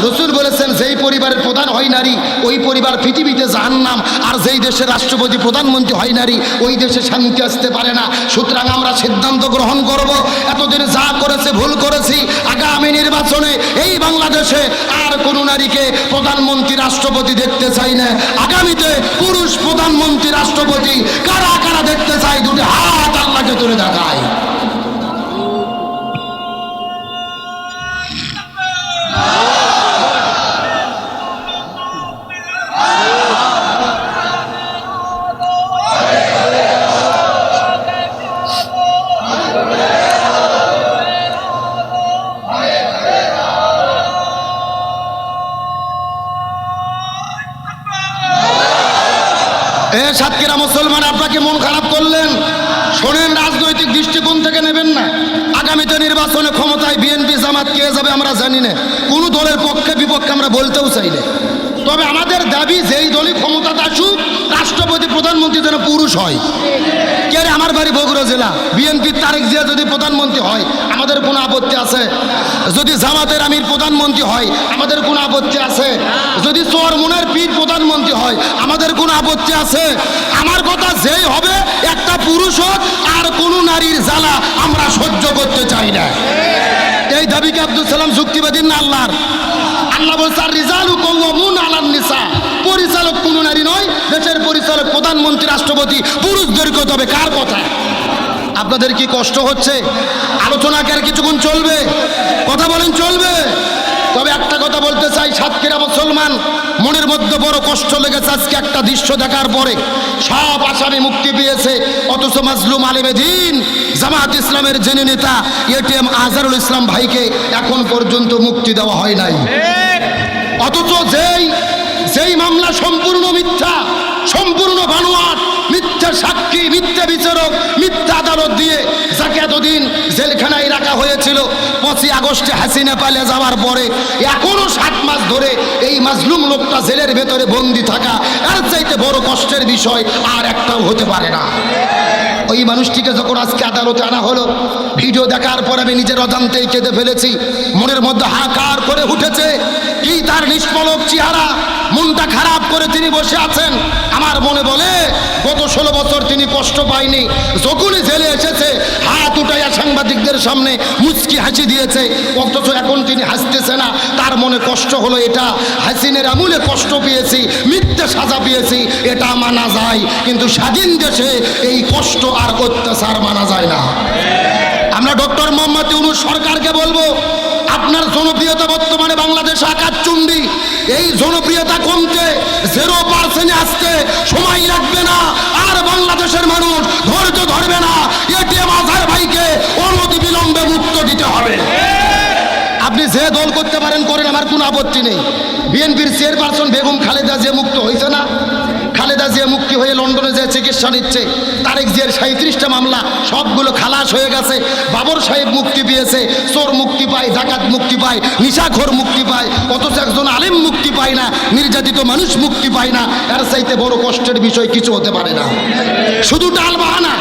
রসুল বলেছেন, যেই পরিবারের প্রধান হয় নারী, ওই পরিবার পৃথিবীতে জাহান্নাম। আর যেই দেশের রাষ্ট্রপতি প্রধানমন্ত্রী হয় নারী, ওই দেশে শান্তি আসতে পারে না। সুতরাং আমরা সিদ্ধান্ত গ্রহণ করব, এতদিন যা করেছে ভুল করেছি। আগামী নির্বাচনে এই বাংলাদেশে আর কোনো নারীকে প্রধানমন্ত্রী রাষ্ট্রপতি দেখতে চাই না। আগামীতে পুরুষ প্রধানমন্ত্রী রাষ্ট্রপতি কারা কারা দেখতে চাই, দুটি হাত আল্লাহকে তুলে দেখায়। সাতক্ষীরা মুসলমান, আপনাকে মন খারাপ করলেন, শোনেন, রাজনৈতিক দৃষ্টিকোণ থেকে নেবেন না। আগামীতে নির্বাচনে ক্ষমতায় বিএনপি জামাত কে যাবে আমরা জানি না, কোন দলের পক্ষে বিপক্ষে আমরা বলতেও চাই না। তবে আমাদের দাবি, যেই দলই ক্ষমতাতে আসুক, রাষ্ট্রপতি প্রধানমন্ত্রী যেন পুরুষ হয়। কে রে? আমার বাড়ি বগুড়া জেলা, বিএনপির তারেক জিয়া যদি প্রধানমন্ত্রী হয় আমাদের কোনো আপত্তি আছে? যদি জামাতের আমির প্রধানমন্ত্রী হয় আমাদের কোনো আপত্তি আছে? যদি চরমনের পীর প্রধানমন্ত্রী হয় আমাদের কোনো আপত্তি আছে? আমার কথা, যেই হবে একটা পুরুষ হোক, আর কোনো নারীর জ্বালা আমরা সহ্য করতে চাই না। এই দাবিকে আব্দুল সালাম যুক্তিবাদী না আল্লাহর? আল্লাহ বলছে, আর রিজালু কাওয়ামুনা আলান নিসা, পরিচালক কোনো নারী নয়, দেশের পরিচালক প্রধানমন্ত্রী রাষ্ট্রপতি পুরুষদেরকে হতে হবে। কার কথা? আপনাদের কি কষ্ট হচ্ছে? আলোচনা কি আর কিছুক্ষণ চলবে? কথা বলেন, চলবে? তবে একটা কথা বলতে চাই, সাতক্ষীরা মুসলমান, মনের মধ্যে বড় কষ্ট লেগেছে আজকে একটা দৃশ্য দেখার পরে। সব আসামি মুক্তি পেয়েছে, অথচ মাজলুম আলেমে দ্বীন জামাত ইসলামের যিনি নেতা এটিএম আজহারুল ইসলাম ভাইকে এখন পর্যন্ত মুক্তি দেওয়া হয় নাই। অথচ যেই মামলা সম্পূর্ণ মিথ্যা, সম্পূর্ণ বানোয়াট, মিথ্যা সাক্ষী, মিথ্যা বিচারক, মিথ্যা আদালত দিয়ে যাকে এতদিন জেলখানায় রাখা হয়েছিল, 25 আগস্টে হাসিনা পালিয়ে যাওয়ার পরে এখনো 7 মাস ধরে এই মাজলুম লোকটা জেলের ভেতরে বন্দি থাকা, এর চাইতে বড় কষ্টের বিষয় আর একটাও হতে পারে না। ওই মানুষটিকে যখন আজকে আদালতে আনা হলো, ভিডিও দেখার পর আমি নিজের অজান্তেই কেঁদে ফেলেছি। মনের মধ্যে হাহাকার করে উঠেছে। কি তার নিষ্পলক চেহারা, মনটা খারাপ করে তিনি বসে আছেন। আমার মনে বলে, গত 16 বছর তিনি কষ্ট পায়নি। যখনই জেলে এসেছে হাত উঠাইয়া সাংবাদিকদের সামনে মুচকি হাসি দিয়েছে, অথচ এখন তিনি হাসতেছে না। তার মনে কষ্ট হলো, এটা হাসিনের আমলে কষ্ট পেয়েছি, মিথ্যে সাজা পেয়েছি, এটা মানা যায়, কিন্তু স্বাধীন দেশে এই কষ্ট আর অত্যাচার মানা যায় না। আমরা ডক্টর মোহাম্মদ ইউনূস সরকারকে বলবো, আপনার জনপ্রিয়তা বর্তমানে বাংলাদেশে আকাশচুম্বী। এই জনপ্রিয়তা কমতে 0% আসতে সময় লাগবে না। আর বাংলাদেশের মানুষ ধৈর্য ধরবে না। এটিএম আজহার ভাইকে অনতি বিলম্বে মুক্ত দিতে হবে। আপনি যে দল করতে পারেন করেন, আমার কোনো আপত্তি নেই। বিএনপির চেয়ারপারসন বেগম খালেদা জিয়া মুক্ত হয়েছে না? খালেদা জিয়া মুক্তি হয়ে লন্ডনে যে চিকিৎসা নিচ্ছে। তারেক জিয়ার 37টা মামলা সবগুলো খালাস হয়ে গেছে। বাবর সাহেব মুক্তি পেয়েছে, চোর মুক্তি পায়, ডাকাত মুক্তি পায়, নিশাখোর মুক্তি পায়, অথচ একজন আলেম মুক্তি পায় না, নির্যাতিত মানুষ মুক্তি পায় না। এর চাইতে বড় কষ্টের বিষয় কিছু হতে পারে না। শুধু ডাল বাহানা,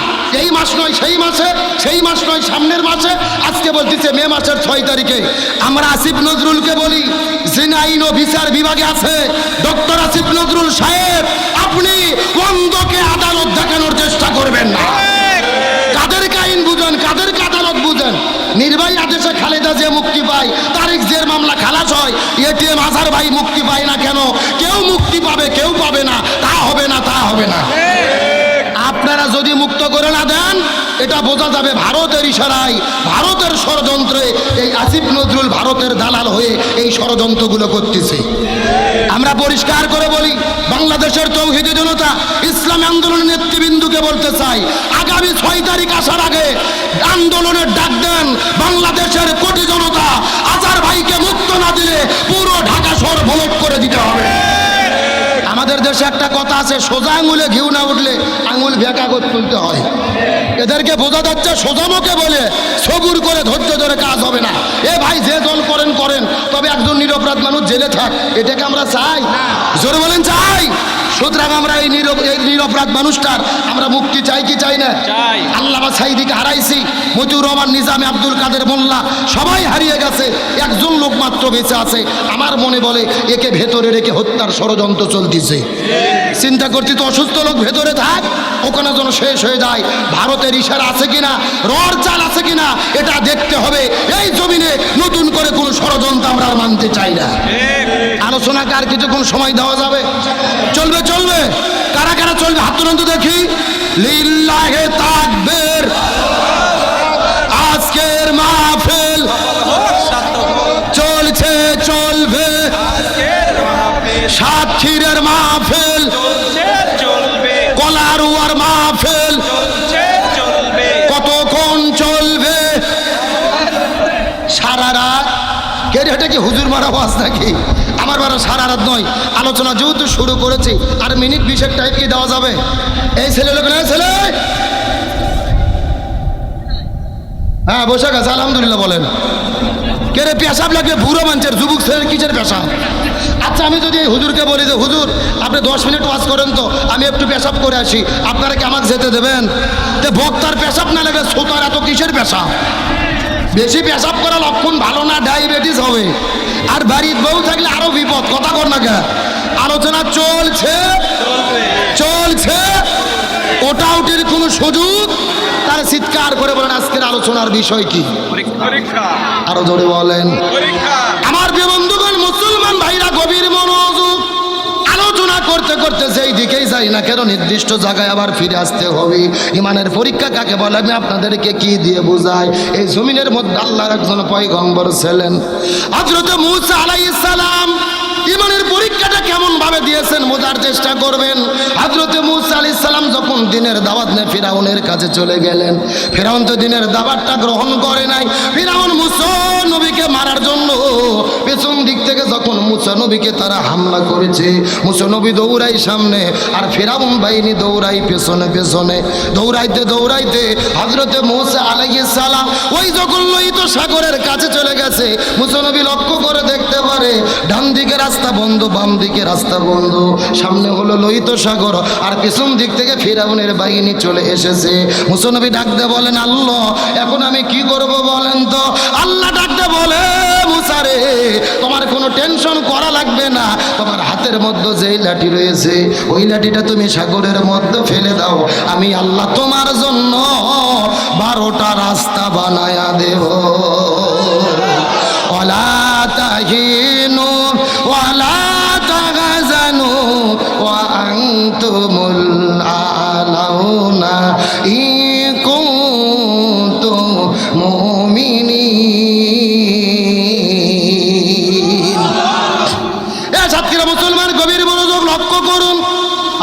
এই মাস নয় সেই মাসে, সেই মাস নয় সামনের মাসে। আজকে বলতেছে মে মাসের 6 তারিখে। আমরা আসিফ নজরুলকে বলি, যিনি আইন ও বিচার বিভাগে আছে, ডক্টর আসিফ নজরুল সাহেব, আপনি অন্ধকে আদালত দেখানোর চেষ্টা করবেন না। কাদেরকে আইন বুঝেন, কাদেরকে আদালত বুঝেন? নির্বাহী আদেশে খালেদা জিয়া মুক্তি পায়, তারেক জিয়ার মামলা খালাস হয়, এটিএম আজহার ভাই মুক্তি পায় না কেন? কেউ মুক্তি পাবে, কেউ পাবে না। তা হবে না, তা হবে না। আপনারা যদি মুক্ত করে না দেন, এটা বোঝা যাবে ভারতের ইশারায়, ভারতের ষড়যন্ত্রে এই আসিফ নজরুল ভারতের দালাল হয়ে এই ষড়যন্ত্রগুলো করতেছে। আমরা পরিষ্কার করে বলি, বাংলাদেশের তৌহিদি জনতা, ইসলামী আন্দোলনের নেতৃবৃন্দকে বলতে চাই, আগামী 6 তারিখ আসার আগে আন্দোলনের ডাক দেন। বাংলাদেশের কোটি জনতা আজহার ভাইকে মুক্ত না দিলে পুরো ঢাকা শহর ভোট করে দিতে হবে। আমাদের দেশে একটা কথা আছে, সোজা আঙুলে ঘিউ না উঠলে আঙুল ভেঁকা করে তুলতে হয়। এদেরকে বোঝা যাচ্ছে সোজা মুখে বলে সবুর করে ধৈর্য ধরে কাজ হবে না। এ ভাই যে দল করেন করেন, তবে একজন নিরপরাধ মানুষ জেলে থাক, এটাকে আমরা চাই? জোরে বলেন চাই? সুতরাং আমরা এই নিরপরাধ মানুষটার আমরা মুক্তি চাই কি চাই না? আল্লামা সাঈদীকে হারাইছি, মতিউর রহমান নিজামী, আব্দুল কাদের মোল্লা সবাই হারিয়ে গেছে, একজন লোক মাত্র বেঁচে আছে। আমার মনে বলে একে ভেতরে রেখে হত্যার ষড়যন্ত্র চলতেছে। চিন্তা করছি তো অসুস্থ লোক ভেতরে থাক, ওখানে যেন শেষ হয়ে যায়। ভারতের ইশারা আছে কিনা, রড চাল আছে কিনা, এটা দেখতে হবে। এই জমিনে নতুন করে কোনো ষড়যন্ত্র আমরা আর মানতে চাই না। আলোচনাকে আর কিছুক্ষণ সময় দেওয়া যাবে? চলবে চলবে। কারা কারা চলবে হাত তুলুন তো দেখি। লিল্লাহে তাকবীর। আজকের মাহফিল চলছে চলবে, সাতক্ষীরের মাহফিল, কলারুয়ার মাহফিল কতক্ষণ চলবে? সারা রাত। কেড়ে কি হুজুর মারা ওয়াজ নাকি? আমার বারা সারা রাত নয়। আলোচনা যেহেতু শুরু করেছি, আর মিনিট 20 টাইম কি দেওয়া যাবে? এই ছেলে লোক না, ছেলে হ্যাঁ বসে গেছে, আলহামদুলিল্লাহ বলেন। কে রে পেশাব লাগবে? বুড়ো মানুষের, যুবক ছেলের কিসের পেশাব? আচ্ছা আমি যদি এই হুজুরকে বলি যে হুজুর আপনি 10 মিনিট ওয়াজ করেন তো, আমি একটু পেশাব করে আসি, আপনারা কি আমাকে যেতে দেবেন? তো বক্তার পেশাব না লাগে, শ্রোতার এত কিসের পেশাব? বেশি পেশাব করা লক্ষণ ভালো না, ডায়াবেটিস হবে। আর বাড়ির বউ থাকলে আরো বিপদ। কথা কর না কেন? আলোচনা চলছে চলছে, ওটা উঠির কোনো সুযোগ। তার চিৎকার করে বলেন আজকের আলোচনার বিষয় কি? আরো জোরে বলেন। আমার প্রিয় বন্ধুগণ, মুসলমান ভাইরা গভীর মনোযোগ। আলোচনা করতে করতে যেই দিকেই যাই না কেন, নির্দিষ্ট জায়গায় আবার ফিরে আসতে হবে। ইমানের পরীক্ষা কাকে বলে আমি আপনাদেরকে কি দিয়ে বোঝাই? এই জমিনের মধ্যে আল্লাহর একজন পয়গম্বর ছিলেন, হযরত মূসা আলাইহিস সালাম। ইমানের পরীক্ষাটা কেমন ভাবে দিয়েছেন বোঝার চেষ্টা করবেন। হযরত মূসা আলাইহিস সালাম যখন দিনের দাওয়াত নিয়ে ফিরাউনের কাছে চলে গেলেন, ফিরাউন তো দিনের দাওয়াতটা গ্রহণ করে নাই। ফিরাউন মূসা নবীকে মারার জন্য পেছন দিক থেকে যখন মূসা নবীকে তারা হামলা করেছে, মূসা নবী দৌড়াই সামনে, আর ফিরাউন বাহিনী দৌড়াই পেছনে পেছনে। দৌড়াইতে দৌড়াইতে হযরত মূসা আলাইহিস সালাম ওই যখন লোহিত সাগরের কাছে চলে গেছে, মূসা নবী লক্ষ্য করে দেখতে পারে ডান দিকে রাস্তা বন্ধ, বাম দিকে রাস্তা বন্ধ, সামনে হলো লোহিত সাগর, আর পেছন দিক থেকে ফিরাউনের বাহিনী চলে এসেছে। মূসা নবী ডাকতে বলেন আল্লাহ এখন আমি কি করব বলেন তো? আল্লাহ ডাকতে বলে মূসা রে, তোমার কোনো টেনশন করা লাগবে না, তোমার হাতের মধ্যে যেই লাঠি রয়েছে ওই লাঠিটা তুমি সাগরের মধ্যে ফেলে দাও, আমি আল্লাহ তোমার জন্য 12টা রাস্তা বানায়া দেব। ওয়ালা তাহিনু ওয়ালা তাহজানু ওয়া আনতুমুল আলাউনা ইন কুনতুম মুমিনিন। এ সাতক্ষীরা মুসলমান গভীর মনোযোগ লক্ষ্য করুন।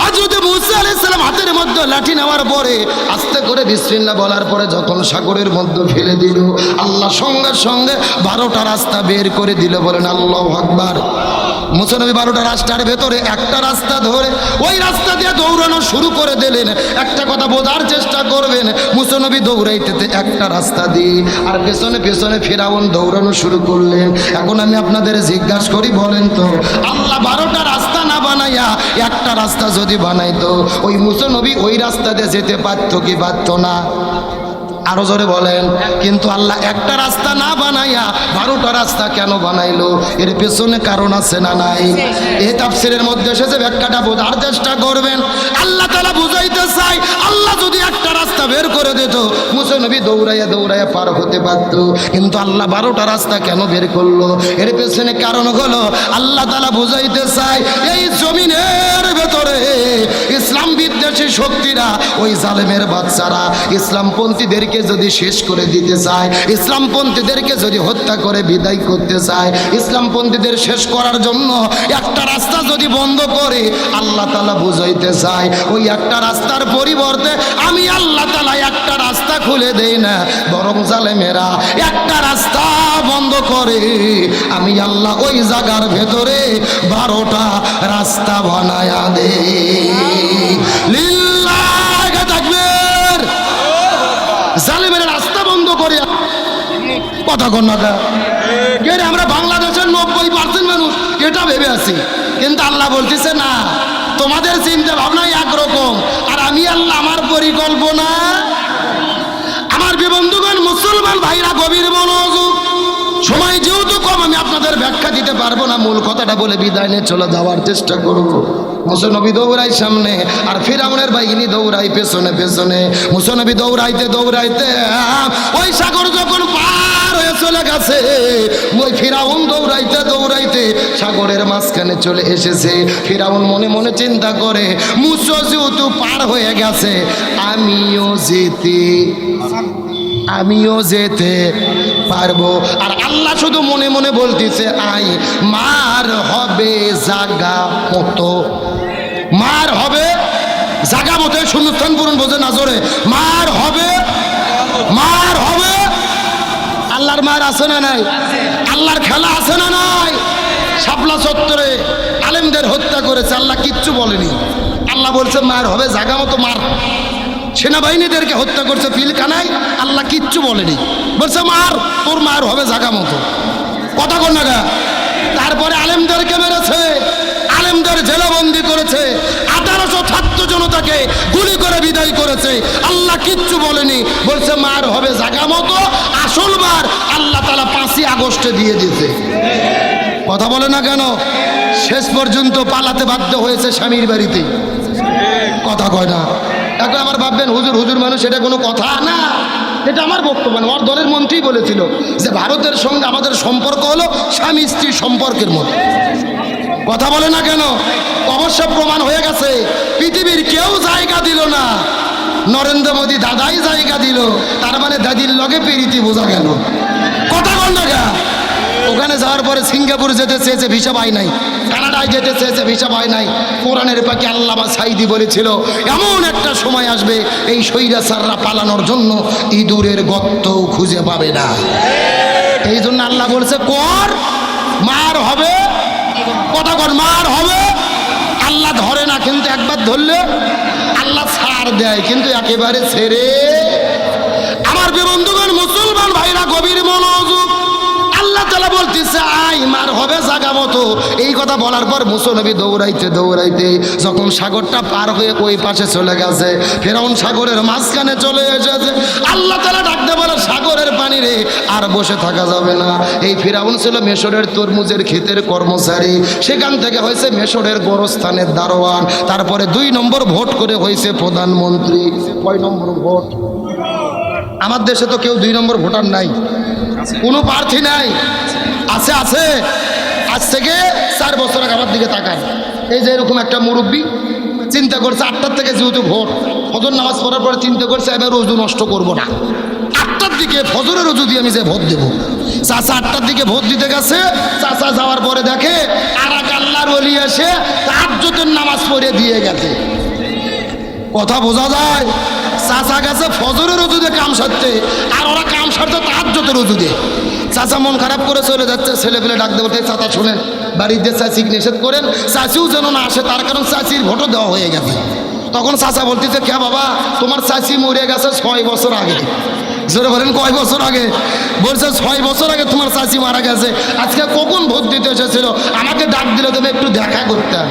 হযরত মূসা আলাইহিস সালাম হাতের মধ্যে লাঠি নেওয়ার পরে আস্তে করে বিসমিল্লাহ বলার পরে যখন সাগরের মধ্যে ফেলে দিল, আল্লাহ সঙ্গে সঙ্গে 12টা রাস্তা বের করে দিল। বলেন আল্লাহু আকবার। মুসা নবী 12টা রাস্তার ভেতরে একটা রাস্তা ধরে ওই রাস্তা দিয়ে দৌড়ানো শুরু করে দিলেন। একটা কথা বোঝার চেষ্টা করবেন, মুসা নবী দৌড়াইতে একটা রাস্তা দিয়ে, আর পেছনে পেছনে ফিরআউন দৌড়ানো শুরু করলেন। এখন আমি আপনাদের জিজ্ঞাসা করি, বলেন তো আল্লাহ 12টা রাস্তা না বানাইয়া একটা রাস্তা যদি বানাইতো, ওই মুসা নবী ওই রাস্তা দিয়ে যেতে পারতো কি পারতো না? আরো জোরে বলেন। কিন্তু আল্লাহ একটা রাস্তা না বানাইয়া 12টা রাস্তা কেন বানাইলো? এর পেছনে কারণ আছে না নাই? এই তাফসীরের মধ্যে এসেছে, ব্যাখ্যাটা বোঝার চেষ্টা করবেন। আল্লাহ তাআলা বুঝাইতে চাই, আল্লাহ যদি একটা রাস্তা বের করে দিত, মুসা নবী দৌড়াইয়া দৌড়াইয়া পার হতে পারত। কিন্তু আল্লাহ 12টা রাস্তা কেন বের করলো? এর পেছনে কারণ হলো আল্লাহ তাআলা বুঝাইতে চাই, এই জমিনের ভেতরে ইসলাম বিদ্বেষী শক্তিরা, ওই জালেমের বাচ্চারা ইসলামপন্থীদেরকে যদি শেষ করে দিতে চায়, ইসলামপন্থীদেরকে যদি হত্যা করে বিদায় করতে চায়, ইসলামপন্থীদের শেষ করার জন্য একটা রাস্তা যদি বন্ধ করে, আল্লাহ তাআলা বুঝাইতে চায় ওই একটা রাস্তার পরিবর্তে আমি আল্লাহ তাআলা একটা রাস্তা খুলে দেই না, বরং জালেমেরা একটা রাস্তা বন্ধ করে আমি আল্লাহ ওই জায়গার ভেতরে 12টা রাস্তা বানায়া দেই। লিল্লাহি তাকবীর। জালেমের রাস্তা বন্ধ করে কথা কন না। আমরা বাংলাদেশের 90% মানুষ এটা ভেবে আছি, কিন্তু আল্লাহ বলতেছে না, তোমাদের চিন্তা ভাবনাই একরকম, আর আমি আল্লাহ আমার পরিকল্পনা। আমার বন্ধুগণ, মুসলমান ভাইরা গভীর মনোযোগ। সময় যেহেতু কম, আমি আপনাদের ব্যাখ্যা দিতে পারবো না, মূল কথাটা বলে বিদায় নিয়ে চলে যাওয়ার চেষ্টা করবো। মুসা নবী দৌড়াই সামনে, আর ফিরআউনের বাহিনী দৌড়াই পেছনে পেছনে। মুসা নবী দৌড়াইতে দৌড়াইতে ওই সাগর যখন পার হয়ে চলে গেছে, ওই ফিরআউন দৌড়াইতে দৌড়াইতে সাগরের মাঝখানে চলে এসেছে। ফিরআউন মনে মনে চিন্তা করে, মুসা যেহেতু পার হয়ে গেছে, আমিও যেতে পারবো। আর আল্লাহ শুধু মনে মনে বলতেছে, আই মার হবে জাগা মতো, মার হবে জাগা মতো। শূন্যস্থান পূরণ বোঝে না জোরে, মার হবে, মার হবে। আল্লাহর মার আছে না নাই? আল্লাহর খেলা আছে না নাই? শাপলা চত্বরে আলেমদের হত্যা করেছে, আল্লাহ কিচ্ছু বলেনি। আল্লাহ বলছে মার হবে জাগা মতো, মার। সেনাবাহিনীদেরকে হত্যা করছে পিলখানায়, আল্লাহ কিচ্ছু বলেনি, বলছে মার, তোর মার হবে জাগা মতো। কথা কন না। তারপরে আলেমদেরকে মেরেছে, আলেমদের জেলবন্দি করেছে, 1800 ছাত্র জনতাকে গুলি করে বিদায় করেছে, আল্লাহ কিচ্ছু বলেনি, বলছে মার হবে জাগা মতো। আসল মার আল্লাহ তাআলা 5ই আগস্টে দিয়ে দিতে। কথা বলে না কেন? শেষ পর্যন্ত পালাতে বাধ্য হয়েছে স্বামীর বাড়িতে। কথা কয় না। এখন আমার ভাববেন, হুজুর হুজুর মানুষ, এটা কোনো কথা না। এটা আমার বক্তব্য না, আমার দলের মন্ত্রী বলেছিল যে ভারতের সঙ্গে আমাদের সম্পর্ক হলো স্বামী স্ত্রী সম্পর্কের মতো। কথা বলে না কেন? অবশ্য প্রমাণ হয়ে গেছে, পৃথিবীর কেউ জায়গা দিল না, নরেন্দ্র মোদী দাদাই জায়গা দিল। তার মানে দাদির লগে প্রীতি বোঝা গেল। কথা বল না গা। ওখানে যাওয়ার পরে সিঙ্গাপুর যেতে চেয়েছে, ভিসা পায় নাই। কানাডায় যেতে চেয়েছে, ভিসা পায় নাই। কোরআনের পাখি আল্লামা সাইদি বলেছিল, এমন একটা সময় আসবে এই স্বৈরাচাররা পালানোর জন্য ইঁদুরের গর্তও খুঁজে পাবে না। এই জন্য আল্লাহ বলছে, কর, মার হবে। কথা কর, মার হবে। আল্লাহ ধরে না, কিন্তু একবার ধরলে আল্লাহ ছাড় দেয়, কিন্তু একেবারে ছেড়ে। আমার বন্ধুগণ, মুসলমান ভাইরা গভীর মনোযোগ। আল্লাহ তাআলা বলতেছে, আই মার হবে জাগা মতো। এই কথা বলার পর মুসা নবী দৌড়াইতে দৌড়াইতে যখন সাগরটা পার হয়ে ওই পাশে চলে গেছে, ফিরআউন সাগরের মাঝখানে চলে এসেছে। আল্লাহ তাআলা ডাকতে বলে, সাগরের পানি রে, আর বসে থাকা যাবে না। এই ফিরআউন ছিল মিশরের তরমুজের ক্ষেতের কর্মচারী, সেখান থেকে হয়েছে মিশরের গোরস্থানের দারোয়ান, তারপরে 2 নম্বর ভোট করে হয়েছে প্রধানমন্ত্রী। কয় নম্বর ভোট? আমার দেশে তো কেউ 2 নম্বর ভোটার নাই, কোনো প্রার্থী নাই। আছে আছে, আজ থেকে 4 বছর আগে আমার দিকে তাকায়। এই যে এরকম একটা মুরব্বী চিন্তা করছে, 8টার থেকে যেহেতু ভোট, ফজর নামাজ পড়ার পরে চিন্তা করছে এবার রোজু নষ্ট করব না, 8টার দিকে ফজরের রোজু দিয়ে আমি যে ভোট দেবো। চাচা 8টার দিকে ভোট দিতে গেছে। চাচা যাওয়ার পরে দেখে আর এক আল্লাহর ওলি এসে তাহাজ্জুদের নামাজ পড়ে দিয়ে গেছে। কথা বোঝা যায়? চাচা গেছে ফজরের রজুদে কাম সারতে, আর ওরা কাম সারতে তাহাজ্জুদের রজুদে। চাচা মন খারাপ করে চলে যাচ্ছে, ছেলে পেলে ডাক দেবো, চাচা শোনেন বাড়িতে চাচিকে নিষেধ করেন, চাচিও যেন না আসে, তার কারণ চাচির ভোটও দেওয়া হয়ে গেছে। তখন চাচা বলতেছে, কে বাবা, তোমার চাচি মরে গেছে 6 বছর আগে। জোরে বলেন কয় বছর আগে? বলছে 6 বছর আগে তোমার চাচি মারা গেছে। আজকে কখন ভোট দিতে এসেছিল, আমাকে ডাক দিলে তুমি একটু দেখা করতাম।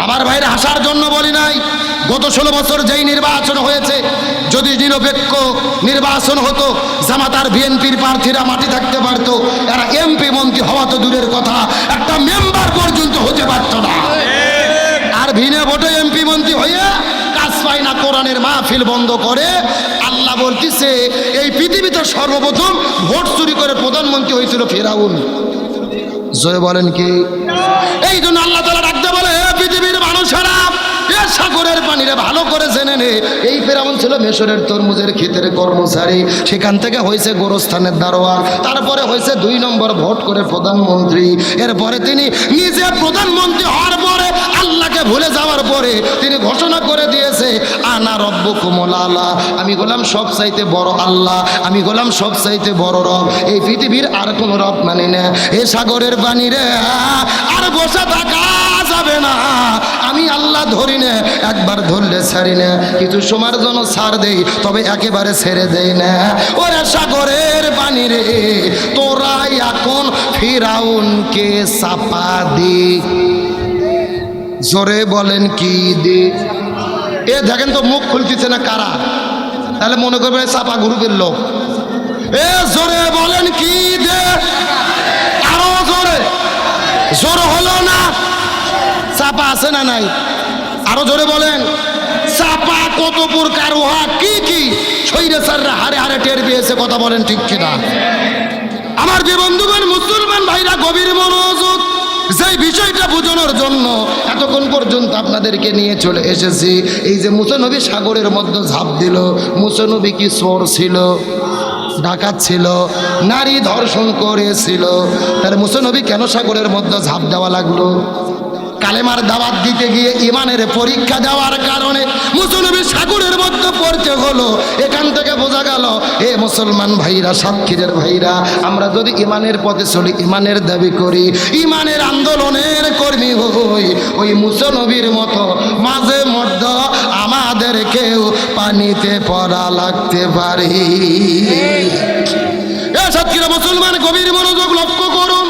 আমার ভাইরা আসার জন্য বলি নাই, গত 16 বছর যেই নির্বাচন হয়েছে, যদি নিরপেক্ষ নির্বাচন হতো, জামাত আর বিএনপির প্রার্থীরা মাটি থাকতে পারতো, এরা এমপি মন্ত্রী হওয়া তো দূরের কথা, একটা মেম্বার পর্যন্ত হতে পারতো না। আর ভিনে ভোটে এমপি মন্ত্রী হয়ে কাজ পায় না, কোরআনের মাহফিল বন্ধ করে। আল্লাহ বলতেছে এই পৃথিবীতে সর্বপ্রথম ভোট চুরি করে প্রধানমন্ত্রী হয়েছিল ফেরাউন। জয় বলেন কি? এই জন্য আল্লাহ তাআলা ডাকতে বলে, পৃথিবীর মানুষেরা সাগরের পানিরে ভালো করে জেনে নে, এই ফেরাউন ছিল মিশরের তরমুজের ক্ষেতের কর্মচারী, সেখান থেকে হয়েছে গোরস্থানের দারোয়ান, তারপরে হয়েছে 2 নম্বর ভোট করে প্রধানমন্ত্রী। এরপরে তিনি নিজে প্রধানমন্ত্রী হওয়ার পরে আল্লাহকে ভুলে যাওয়ার পরে তিনি ঘোষণা করে দিয়েছে, আনা রব্বুকুমুল আলা, আমি গোলাম সব চাইতে বড় আল্লাহ, আমি গোলাম সব চাইতে বড় রব, এই পৃথিবীর আর কোনো রব মানি না। এই সাগরের পানিরে আর বসে থাকা যাবে না, আমি আল্লাহ ধরি না, একবার ধরলে ছাড়ি না, কিছু সময়ের জন্য ছাড় দেই, তবে একেবারে ছেড়ে দেই না। ওরে সাগরের পানি রে, তোরা এখন ফিরাউনকে চাপা দি। জোরে বলেন কি দি? এ দেখেন তো মুখ খুলতেছে না কারা, তাহলে মনে করবে চাপা গ্রুপের লোক। এ জোরে বলেন কি দে? আরো জোরে, জোর হলো না? চাপা আছে না নাই? আরো জোরে বলেন। চাপা কত প্রকার, উহা কি কি স্বৈরাচাররা হারে হারে টের পেয়েছে, কথা বলেন ঠিক কিনা? আমার যে বন্ধুগণ মুসলমান ভাইরা গভীর মনোযোগ, যেই বিষয়টা বোঝানোর জন্য এতক্ষণ পর্যন্ত আপনাদেরকে নিয়ে চলে এসেছি। এই যে মুসা নবী সাগরের মধ্যে ঝাঁপ দিল, মুসা নবী কি চোর ছিল, ডাকাত ছিল, নারী ধর্ষণ করেছিল, তাহলে মুসা নবী কেন সাগরের মধ্যে ঝাঁপ দেওয়া লাগলো? কালেমার দাওয়াত দিতে গিয়ে ইমানের পরীক্ষা দেওয়ার কারণে মুসা নবী সাগরের মধ্যে পড়তে হলো। এখান থেকে বোঝা গেল, এ মুসলমান ভাইরা, সাক্ষীদের ভাইরা, আমরা যদি ইমানের পথে চলি, ইমানের দাবি করি, ইমানের আন্দোলনের কর্মী হই, ওই মুসা নবীর মতো মাঝে মধ্যে আমাদেরকেও পানিতে পড়া লাগতে পারে। এ সাক্ষীরা মুসলমান গভীর মনোযোগ লক্ষ্য করুন,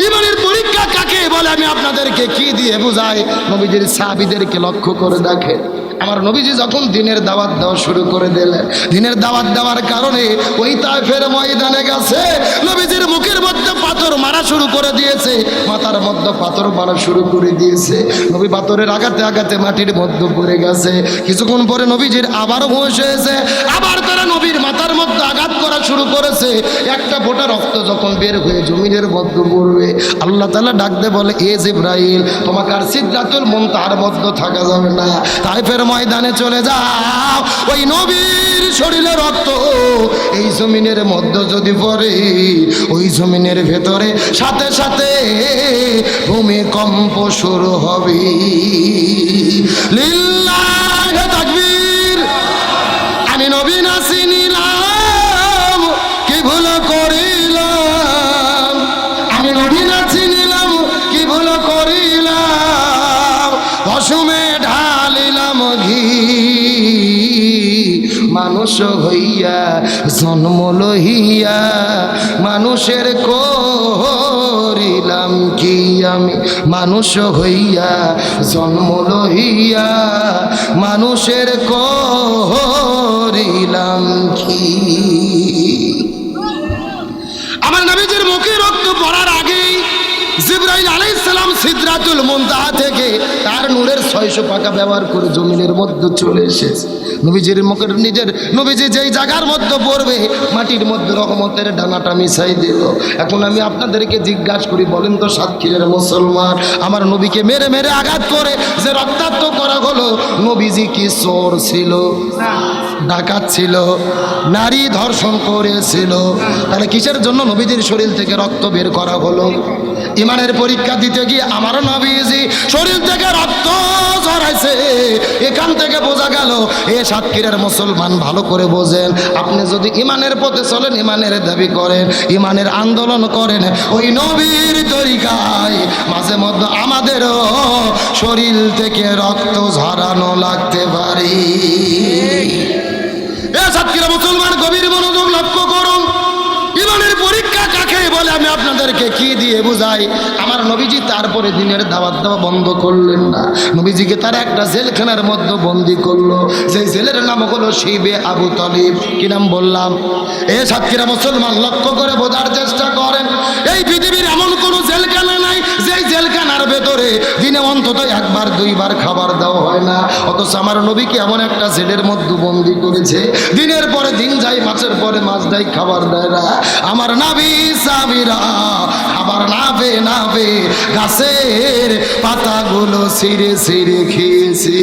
ইমানের পরীক্ষা কাকে বলে আমি আপনাদেরকে কি দিয়ে বুঝাই? নবীজির সাহাবীদেরকে লক্ষ্য করে দেখেন। আমার নবীজি যখন দিনের দাওয়াত দেওয়া শুরু করে দিলেন, দিনের দাওয়াত দেওয়ার কারণে ওই তায়েফের ময়দানে গেছে, নবীজির মুখের মধ্যে পাথর মারা শুরু করে দিয়েছে, মাথার মধ্যে পাথর মারা শুরু করে দিয়েছে। নবী পাথরের আঘাতে আঘাতে মাটির মধ্যে পড়ে গেছে। কিছুক্ষণ পরে নবীজির আবারও বয়স হয়েছে, আবার তারা নবীর মাথার মধ্যে আঘাত করা শুরু করেছে। একটা ফোঁটা রক্ত যখন বের হয়ে জমিনের মধ্যে পড়বে, আল্লাহ তাআলা ডাকতে বলে, এ জিবরাইল, তোমাকে আর সিদরাতুল মুনতাহার মধ্যে থাকা যাবে না, তায়েফের ময়দানে চলে যাও। ওই নবীর শরীরে রক্ত এই জমিনের মধ্যে যদি পড়ে, ওই জমিনের ভেতরে সাথে সাথে ভূমিকম্প শুরু হবে। লিল্লাহি তাকবীর। আমি নবী না চিনিলাম, কি ভুল করিলাম, আমি নবী না চিনিলাম, কি ভুল করিলাম, অসুমে ঢালিলাম ঘি, মানুষ হইয়া জন্ম লইয়া মানুষের করিলাম কি, আমি মানুষ হইয়া জন্ম লইয়া মানুষের করিলাম কি। আমার নবীজির মুখে রক্ত পড়ার আগেই জিবরাইল আলাইহিস সালাম সিদরাতুল মুনতাহা থেকে তার নূরের 600 পাকা ব্যবহার করে জমিনের মধ্যে চলে এসেছে। নবীজির মুখের নিজের নবীজি যেই জায়গার মধ্যে পড়বে, মাটির মধ্যে রহমতের ডানাটা মিশাই দিল। এখন আমি আপনাদেরকে জিজ্ঞাসা করি, বলেন তো সাক্ষীর মুসলমান, আমার নবীকে মেরে মেরে আঘাত করে যে রক্তাক্ত করা হলো, নবীজি কি চোর ছিল, ডাকাত ছিল, নারী ধর্ষণ করেছিল? তাহলে কিসের জন্য নবীজির শরীর থেকে রক্ত বের করা হলো? ইমানের পরীক্ষা দিতে গিয়ে আমার নবীজি শরীর থেকে রক্ত ঝরাইছে, হবে। এখান থেকে বোঝা গেল এ সাতক্ষীরার মুসলমান ভালো করে বোঝেন, আপনি যদি ইমানের পথে চলেন, ইমানের দাবি করেন, ইমানের আন্দোলন করেন, ওই নবীর তরিকায় মাঝে মধ্যে আমাদেরও শরীর থেকে রক্ত ঝরানো লাগতে পারে। এ সাতক্ষীরা মুসলমান গভীর মনোযোগ লক্ষ্য করুন। ইমানের পরীক্ষা কাকে বলে আমি আপনাদেরকে কি দিয়ে বুঝাই। আমার নবীজি তারপরে দিনের দাওয়াত দেওয়া বন্ধ করলেন না, নবীজিকে তার একটা জেলখানার মধ্যে বন্দি করলো, সেই জেলের নাম হলো শিবে আবু তালিব। কি নাম বললাম? এ সাতক্ষীরা মুসলমান লক্ষ্য করে বোঝার চেষ্টা করেন, এই পৃথিবীর এমন কোনো জেলখানা নাই যেই জেলখানার ভেতরে দিনে অন্তত একবার দুইবার খাবার দেওয়া হয় না। অথচ আমার নবীকে এমন একটা জেলের মধ্যে বন্দি করেছে, দিনের পরে দিন যায়, মাসের পরে মাস যায়, খাবার দেয় না। আমার নাবি সাবিরা খাবার না পেয়ে গাছের পাতাগুলো ছিঁড়ে ছিঁড়ে খেয়েছি।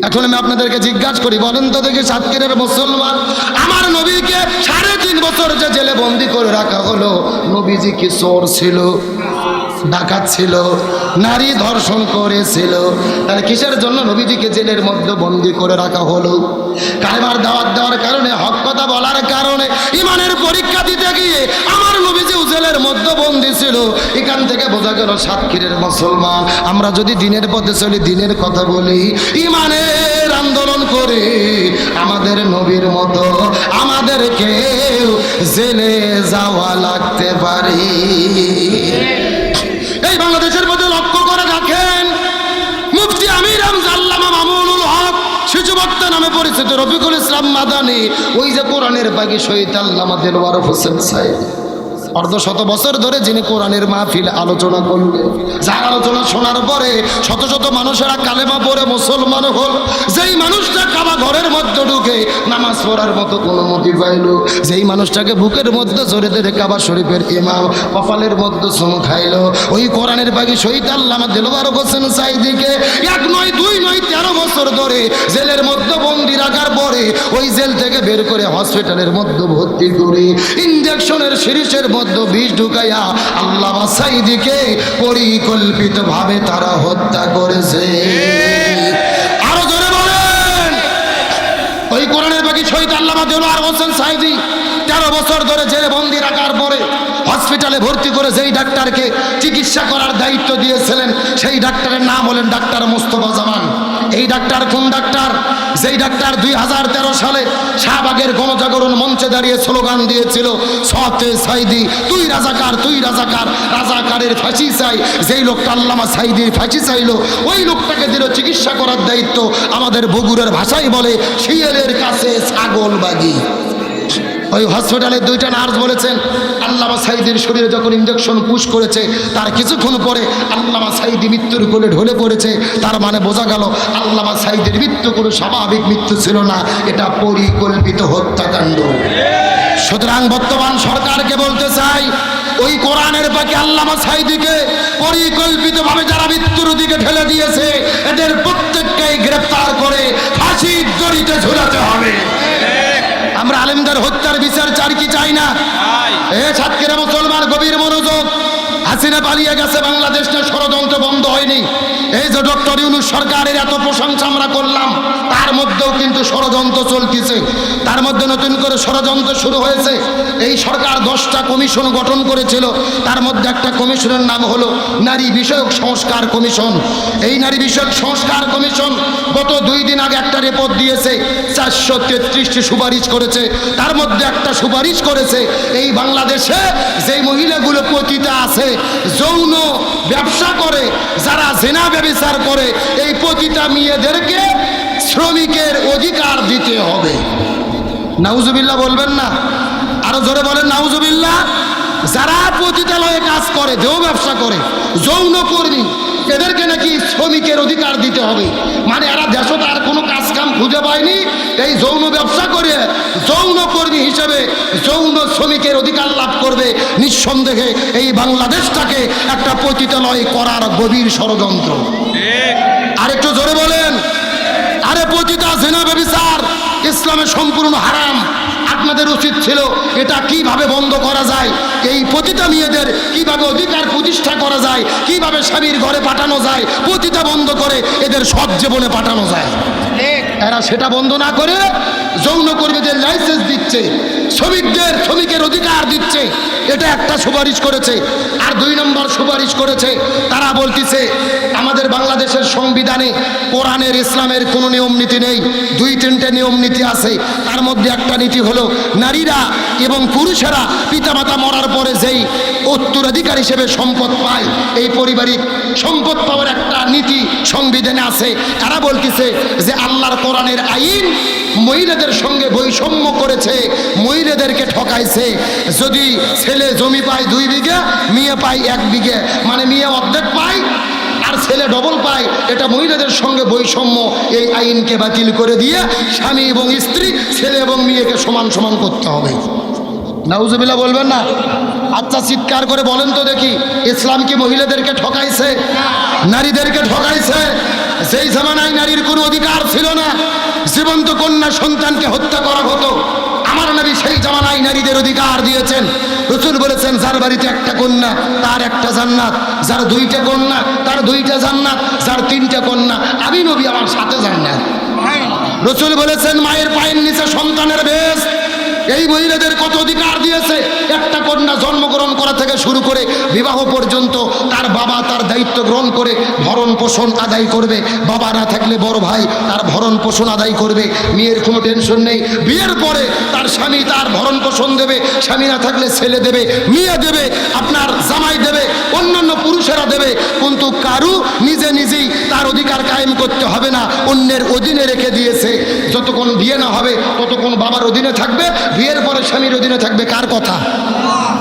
এখন আমি আপনাদেরকে জিজ্ঞাসা করি, বলেন তো দেখি সাতক্ষীরার মুসলমান, আমার নবীকে 3.5 বছর যে জেলে বন্দি করে রাখা হলো, নবীজি কি চোর ছিল, ডাকাত ছিল, নারী ধর্ষণ করেছিল? তাহলে কিসের জন্য নবীজিকে জেলের মধ্যে বন্দি করে রাখা হলো? কালেমার দাওয়াত দেওয়ার কারণে, হক কথা বলার কারণে, ইমানের পরীক্ষা দিতে গিয়ে আমার নবীজি জেলের মধ্যে বন্দি ছিল। এখান থেকে বোঝা গেল সাতক্ষীরার মুসলমান, আমরা যদি দিনের পথে চলি, দিনের কথা বলি, ইমানের আন্দোলন করে, আমাদের নবীর মতো আমাদেরকে জেলে যাওয়া লাগতে পারে। এই বাংলাদেশের মধ্যে লক্ষ্য করে রাখেন, মুফতি আমির হামজা আল্লামা মামুনুল হক শিশু বক্তা নামে পরিচিত রফিকুল ইসলাম মাদানী, ওই যে কোরআনের বাগী শহীদ আল্লামা দেলওয়ার হোসেন সাহেব, 150 বছর ধরে যিনি কোরআনের মাহফিল আলোচনা করলেন, যার আলোচনা শোনার পরে শত শত মানুষেরা কালেমা পড়ে মুসলমান হল। যেই মানুষটা কাবা ঘরের মধ্যে ঢুকে নামাজ পড়ার মতো অনুমতি পাইল, যেই মানুষটাকে বুকের মধ্যে জড়িয়ে ধরে কাবা শরীফের ইমাম কপালের মধ্যে চুমু খাইল, ওই কোরআনের বাগী শহীদ আল্লামা দেলওয়ার হোসেন সাইদিকে 1 নয় 2 নয় 13 বছর ধরে জেলের মধ্যে বন্দি রাখার পরে ওই জেল থেকে বের করে হসপিটালের মধ্যে ভর্তি করে ইনজেকশনের সিরিজের মধ্যে বিষ ঢুকাইয়া আল্লামা সাইদিকে পরিকল্পিতভাবে তারা হত্যা করেছে। আরো জোরে বলেন, ওই কোরআনের বাগী শহীদ আল্লামা দেলওয়ার হোসেন সাইদি 13 বছর ধরে জেলে বন্দি রাখার পরে হসপিটালে ভর্তি করে যেই ডাক্তারকে চিকিৎসা করার দায়িত্ব দিয়েছিলেন, সেই ডাক্তারের নাম হলেন ডাক্তার মোস্তফা জামান। এই ডাক্তার কোন ডাক্তার? যেই ডাক্তার 2013 সালে শাহবাগের গণজাগরণ মঞ্চে দাঁড়িয়ে স্লোগান দিয়েছিল, সতে সাইদি তুই রাজাকার, তুই রাজাকার, রাজাকারের ফাঁসি চাই। যেই লোকটা আল্লামা সাইদির ফাঁসি চাইলো, ওই লোকটাকে দিল চিকিৎসা করার দায়িত্ব, আমাদের বগুড়ার ভাষায় বলে শিয়ালের কাছে ছাগল বাগি। ওই হসপিটালে 2টা নার্স বলেছেন, আল্লামা সাইদির শরীরে যখন ইঞ্জেকশন পুশ করেছে, তার কিছুক্ষণ পরে আল্লামা সাইদি মৃত্যুর কোলে ঢলে পড়েছে। তার মানে বোঝা গেল আল্লামা সাইদির মৃত্যু কোনো স্বাভাবিক মৃত্যু ছিল না, এটা পরিকল্পিত হত্যাকাণ্ড। সুতরাং বর্তমান সরকারকে বলতে চাই, ওই কোরআনের বাকি আল্লামা সাইদিকে পরিকল্পিতভাবে যারা মৃত্যুর দিকে ঠেলে দিয়েছে, এদের প্রত্যেককেই গ্রেফতার করে ফাঁসির দড়িতে ঝুলাতে হবে। আমরা আলেমদের হত্যার বিচার চাই কি চাই না? এ সাতক্ষীরা মুসলমান গভীর মনোযোগ, হাসিনা পালিয়ে গেছে, বাংলাদেশটা ষড়যন্ত্র বন্ধ হয়নি। এই যে ডক্টর ইউনূস সরকারের এত প্রশংসা আমরা করলাম, তার মধ্যেও কিন্তু ষড়যন্ত্র চলতেছে। তার মধ্যে নতুন করে ষড়যন্ত্র শুরু হয়েছে। এই সরকার 10টা কমিশন গঠন করেছিল, তার মধ্যে একটা কমিশনের নাম হলো নারী বিষয়ক সংস্কার কমিশন। এই নারী বিষয়ক সংস্কার কমিশন গত 2 দিন আগে একটা রিপোর্ট দিয়েছে, 433টি সুপারিশ করেছে। তার মধ্যে একটা সুপারিশ করেছে, এই বাংলাদেশে যেই মহিলাগুলো পতিতা আছে, যৌন ব্যবসা করে, যারা জেনা ব্যভিচার করে, এই পতিতা মেয়েদেরকে শ্রমিকের অধিকার দিতে হবে। নাউজুবিল্লাহ বলবেন না? আরো জোরে বলেন নাউজুবিল্লাহ। যারা পতিতালয়ে কাজ করে, দেহ ব্যবসা করে, যৌন কর্মী, এদেরকে নাকি শ্রমিকের অধিকার দিতে হবে। মানে এরা দেশে তার কোনো কাজ কাম খুঁজে পায়নি, এই যৌন ব্যবসা করে যৌন কর্মী হিসেবে যৌন শ্রমিকের অধিকার লাভ করবে। নিঃসন্দেহে এই বাংলাদেশটাকে একটা পতিতালয় করার গভীর ষড়যন্ত্র। আরেকটু জোরে বলেন। আরে পতিতা, জেনা, ব্যভিচার ইসলামে সম্পূর্ণ হারাম। আপনাদের উচিত ছিল এটা কিভাবে বন্ধ করা যায়, এই প্রতিটা মেয়েদের কিভাবে অধিকার প্রতিষ্ঠা করা যায়, কিভাবে স্বামীর ঘরে পাঠানো যায়, প্রতিটা বন্ধ করে এদের সৎ জীবনে পাঠানো যায়। এরা সেটা বন্ধ না করে যৌন কর্মীদের লাইসেন্স দিচ্ছে, শ্রমিকের অধিকার দিচ্ছে। এটা একটা সুপারিশ করেছে। আর 2 নম্বর সুপারিশ করেছে, তারা বলতেছে আমাদের বাংলাদেশের সংবিধানে কোরআনের ইসলামের কোনো নিয়ম নীতি নেই, 2-3টে নিয়ম নীতি আছে। তার মধ্যে একটা নীতি হলো নারীরা এবং পুরুষেরা পিতামাতা মরার পরে যেই উত্তরাধিকার হিসেবে সম্পদ পায়, এই পারিবারিক সম্পদ পাওয়ার একটা নীতি সংবিধানে আছে। তারা বলতেছে যে আল্লাহর কোরআনের আইন মহিলাদের সঙ্গে বৈষম্য করেছে, মহিলাদেরকে ঠকাইছে। যদি ছেলে জমি পায় 2 বিঘা, মেয়ে পায় 1 বিঘা, মানে মেয়ে অর্ধেক পায় আর ছেলে ডবল পায়, এটা মহিলাদের সঙ্গে বৈষম্য। এই আইনকে বাতিল করে দিয়ে স্বামী এবং স্ত্রী, ছেলে এবং মেয়েকে সমান সমান করতে হবে। নাউজুবিল্লাহ বলবেন না? আচ্ছা চিৎকার করে বলেন তো দেখি, ইসলাম কি মহিলাদেরকে ঠকাইছে? নারীদেরকে ঠকাইছে? যেই জামানায় নারীর কোনো অধিকার ছিল না, জীবন্ত কন্যা সন্তানকে হত্যা করা হতো, আমার নবী সেই জামানায় নারীদের অধিকার দিয়েছেন। রাসূল বলেছেন যার বাড়িতে একটা কন্যা তার একটা জান্নাত, যার 2টা কন্যা তার 2টা জান্নাত, যার 3টা কন্যা আমি নবী আমার সাথে জান্নাত। রাসূল বলেছেন মায়ের পায়ের নিচে সন্তানের বেশ। এই মহিলাদের কত অধিকার দিয়েছে। একটা কন্যা জন্মগ্রহণ করা থেকে শুরু করে বিবাহ পর্যন্ত তার বাবা তার দায়িত্ব গ্রহণ করে ভরণ পোষণ আদায় করবে। বাবা না থাকলে বড় ভাই তার ভরণ পোষণ আদায় করবে, মেয়ের কোনো টেনশন নেই। বিয়ের পরে তার স্বামী তার ভরণ পোষণ দেবে, স্বামী না থাকলে ছেলে দেবে, মেয়ে দেবে, আপনার জামাই দেবে, অন্যান্য পুরুষেরা দেবে। কিন্তু কারু নিজেই তার অধিকার কায়েম করতে হবে না, অন্যের অধীনে রেখে দিয়েছে। যতক্ষণ বিয়ে না হবে ততক্ষণ বাবার অধীনে থাকবে, বিয়ের পরে স্বামীর অধীনে থাকবে। কার কথা?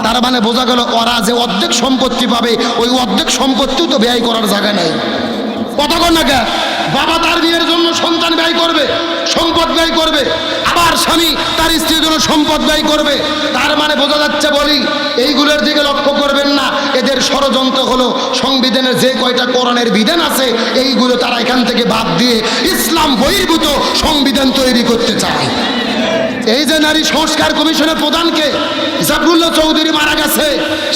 তার মানে বোঝা গেল ওরা যে অর্ধেক সম্পত্তি পাবে, ওই অর্ধেক সম্পত্তিও তো ব্যয় করার জায়গা নেই। কতক্ষণ না কে বাবা তার বিয়ের জন্য সন্তান ব্যয় করবে, সম্পদ ব্যয় করবে, আবার স্বামী তার স্ত্রীর জন্য সম্পদ ব্যয় করবে। তার মানে বোঝা যাচ্ছে, বলি এইগুলোর দিকে লক্ষ্য করবেন না। এদের ষড়যন্ত্র হলো সংবিধানের যে কয়টা কোরআনের বিধান আছে এইগুলো তারা এখান থেকে বাদ দিয়ে ইসলাম বহির্ভূত সংবিধান তৈরি করতে চায়। এই যে নারী সংস্কার কমিশনের প্রধানকে জাফরুল্লাহ চৌধুরী মারা গেছে,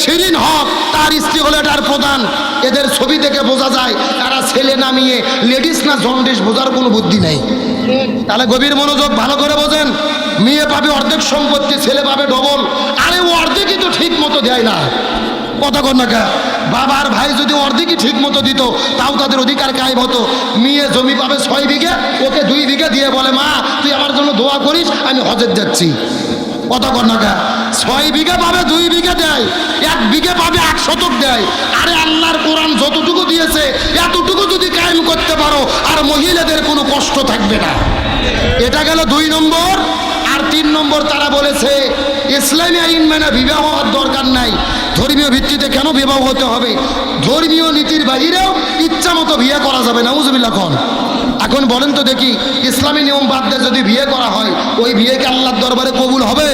শিরিন হক তার স্ত্রী হলো এটার প্রধান। এদের ছবি থেকে বোঝা যায় তারা ছেলে নামিয়ে লেডিস না জন্ডিস বোঝার কোনো বুদ্ধি নেই। তাহলে গভীর মনোযোগ ভালো করে বোঝেন। মেয়ে পাবে অর্ধেক সম্পত্তি, ছেলে পাবে ডবল। আরে ও অর্ধেকই তো ঠিক মতো দেয় না। কতক্ষণ না কে বাবার ভাই যদি অর্ধেকই ঠিক মতো দিত তাও তাদের অধিকার কায়েম হতো। মেয়ে জমি পাবে 6 বিঘা, ওকে 2 বিঘা দিয়ে বলে মা তুই আমার জন্য দোয়া করিস, আমি হজে যাচ্ছি। কতক্ষণ না কে 6 বিঘা পাবে 2 বিঘা দেয়, 1 বিঘা পাবে 1 শতক দেয়। আরে আল্লাহর কোরআন যতটুকু দিয়েছে এতটুকু যদি কায়েম করতে পারো আর মহিলাদের কোনো কষ্ট থাকবে না। এটা গেল 2 নম্বর। আর 3 নম্বর তারা বলেছে ইসলামী আইন মেনে বিবাহ হওয়ার দরকার নাই। ধর্মীয় ভিত্তিতে কেন বিবাহ হতে হবে? ধর্মীয় নীতির বাইরেও ইচ্ছা মতো বিয়ে করা যাবে। নাউজুবিল্লাহ। এখন বলেন তো দেখি, ইসলামী নিয়ম বাদ দিয়ে যদি বিয়ে করা হয় ওই বিয়েকে আল্লাহর দরবারে কবুল হবে?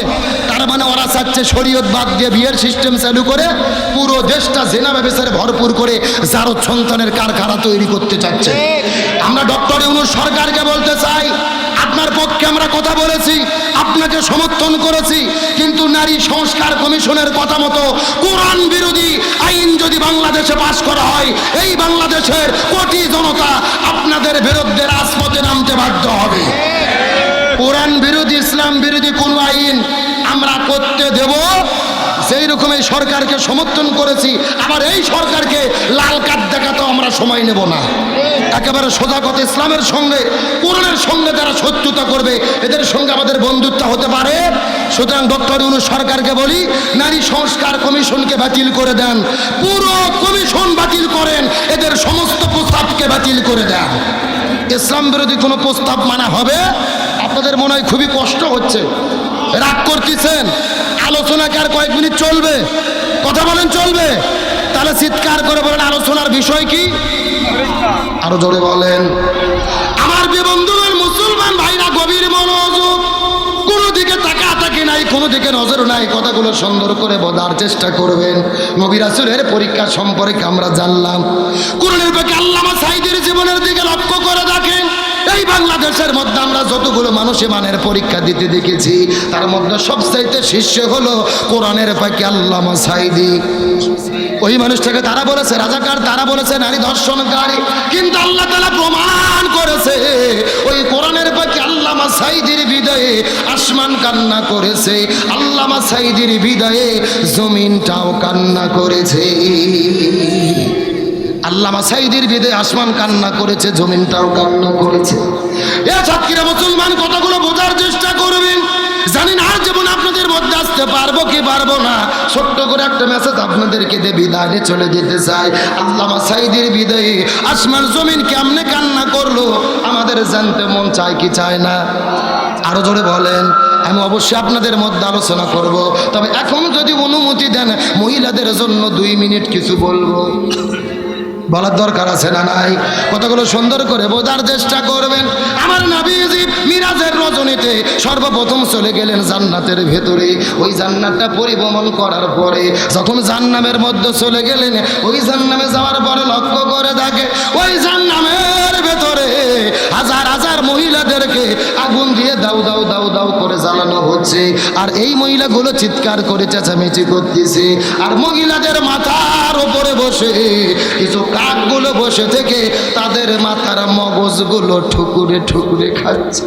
তার মানে ওরা চাচ্ছে শরীয়ত বাদ দিয়ে বিয়ের সিস্টেম চালু করে পুরো দেশটা জেনা ব্যবসায় ভরপুর করে জারদ সন্তানের কারখানা তৈরি করতে চাচ্ছে। আমরা ডক্টর ইউনূস সরকারকে বলতে চাই, আপনার পক্ষে আমরা কথা বলেছি, আপনাকে সমর্থন করেছি, কিন্তু নারী সংস্কার কমিশনের কথা মতো কোরআন বিরোধী আইন যদি বাংলাদেশে পাশ করা হয় এই বাংলাদেশের কোটি জনতা আপনাদের বিরুদ্ধে রাজপথে নামতে বাধ্য হবে। কোরআন বিরোধী ইসলাম বিরোধী কোন আইন আমরা করতে দেব? সেই রকম এই সরকারকে সমর্থন করেছি, আবার এই সরকারকে লাল কার্ড দেখাতেও আমরা সময় নেব না। একেবারে সোজা কথা, ইসলামের সঙ্গে কোরআনের সঙ্গে যারা শত্রুতা করবে এদের সঙ্গে আমাদের বন্ধুত্ব হতে পারে। সুতরাং ডক্টর ইউনূস সরকারকে বলি, নারী সংস্কার কমিশনকে বাতিল করে দেন, পুরো কমিশন বাতিল করেন, এদের সমস্ত প্রস্তাবকে বাতিল করে দেন। ইসলাম বিরোধী কোনো প্রস্তাব মানা হবে? আপনাদের মনে হয় খুবই কষ্ট হচ্ছে, রাগ করতেছেন। আলোচনা কি আর কয়েক মিনিট চলবে? কথা বলেন চলবে? তাহলে চিৎকার করে বলেন আলোচনার বিষয় কি? আরো জোরে বলেন। আমার বন্ধুগণ, মুসলমান ভাইরা গভীর মনোযোগ, কোনো দিকে তাকাতাকি নাই, কোনো দিকে নজর নাই। কথাগুলো সুন্দর করে বোঝার চেষ্টা করবেন। নবী রাসূলের পরীক্ষা সম্পর্কে আমরা জানলাম। কোরআনের পাকে আল্লামা সাঈদীর জীবনের দিকে লক্ষ্য করে দেখেন, এইবার বাংলাদেশের মধ্যে আমরা যতগুলো মানুষ ইমানের পরীক্ষা দিতে দেখেছি তার মধ্যে সবচাইতে শীর্ষ হলো কোরআনের পাখি আল্লামা সাঈদী। ওই মানুষটাকে তারা বলেছে রাজাকার, তারা বলেছে নারী ধর্ষণকারী, কিন্তু আল্লাহ তাআলা প্রমাণ করেছে ওই কোরআনের পাখি আল্লামা সাঈদীর বিদায়ে আসমান কান্না করেছে, আল্লামা সাঈদীর বিদায়ে জমিনটাও কান্না করেছে। আল্লামা সাঈদীর বিদায়ে আসমান কান্না করেছে, জমিনটাও কান্না করেছে। এ সাতক্ষীরা মুসলমান কথাগুলো বোঝার চেষ্টা করবেন। জানি না আর যেমন আপনাদের মধ্যে আসতে পারবো কি পারবো না, ছোট্ট করে একটা মেসেজ আপনাদেরকে দিয়ে বিদায় চলে যেতে চাই। আল্লামা সাঈদীর বিদায়ে আসমান জমিন কেমনে কান্না করলো আমাদের জানতে মন চায় কি চায় না? আরো জোরে বলেন। আমি অবশ্যই আপনাদের মধ্যে আলোচনা করব, তবে এখন যদি অনুমতি দেন মহিলাদের জন্য 2 মিনিট কিছু বলবো। বলার দরকার আছে না নাই? কথাগুলো সুন্দর করে বোঝার চেষ্টা করবেন। আমার নবীজি মিরাজের রজনীতে সর্বপ্রথম চলে গেলেন জান্নাতের ভেতরে। ওই জান্নাতটা পরিভ্রমণ করার পরে যখন জান্নামের মধ্যে চলে গেলেন, ওই জান্নামে যাওয়ার পরে লক্ষ্য করে দেখে ওই জান্নামের ভেতরে হাজার হাজার মহিলাদেরকে আগুন দিয়ে দাউ দাউ দাউ দাউ করে জ্বালানো হচ্ছে। আর এই মহিলাগুলো চিৎকার করে চেঁচামেচি করতেছে, আর মহিলাদের মাথার উপরে বসে কিছু কাকগুলো বসে থেকে তাদের মাথার মগজগুলো ঠুকুরে ঠুকুরে খাচ্ছে।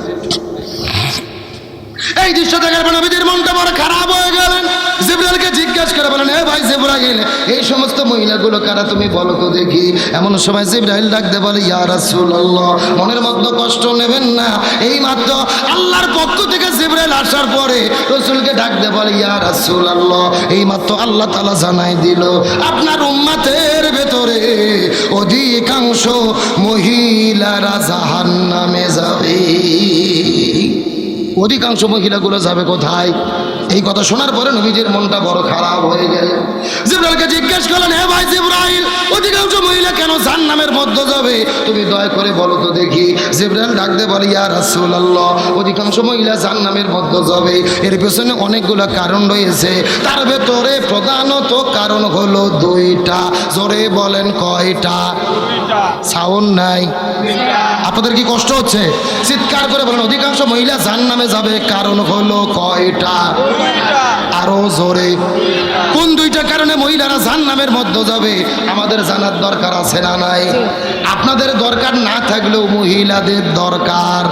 এই দৃশ্য দেখার পর নবীদের মনটা বড় খারাপ হয়ে গেলেন। জিবরাইলকে জিজ্ঞাসা করে বলেন, এ ভাই জিবরাইল, এই সমস্ত মহিলাগুলো কারা তুমি বলো তো দেখি। এমন সময় জিবরাইল ডাকতে বলে, ইয়া রাসূলুল্লাহ, মনের মধ্যে কষ্ট নেবেন না। এই মাত্র আল্লাহর পক্ষ থেকে জিবরাইল আসার পরে রাসূলকে ডাকতে বলে, ইয়া রাসূলুল্লাহ, এই মাত্র আল্লাহ তাআলা জানাই দিল আপনার উম্মতের ভেতরে অধিকাংশ মহিলারা জাহান্নামে যাবে। অধিকাংশ মহিলাগুলো যাবে কোথায়? এই কথা শোনার পরে নবীজির মনটা বড় খারাপ হয়ে গেল। জিবরাইলকে জিজ্ঞেস করলেন, হে ভাই জিবরাইল, অধিকাংশ মহিলা কেন জাহান্নামের মধ্যে যাবে? তুমি দয়া করে বলো তো দেখি। জিবরাইল ডাকতে বলে, ইয়া রাসূলুল্লাহ, অধিকাংশ মহিলা জাহান্নামের মধ্যে যাবে। এর পেছনে অনেকগুলো কারণ রয়েছে, তার ভেতরে প্রধানত কারণ হলো 2টা। জোরে বলেন কয়টা? সাউন্ড নাই আপনাদের? কি কষ্ট হচ্ছে? চিৎকার করে বলেন, অধিকাংশ মহিলা জাহান্নামে যাবে কারণ হলো কয়টা? আরো জোরে। কোন 2টা কারণে মহিলারা জাহান্নামের মধ্যে যাবে আমাদের জানার দরকার আছে না নাই? আপনাদের দরকার না থাকলেও মহিলাদের দরকার।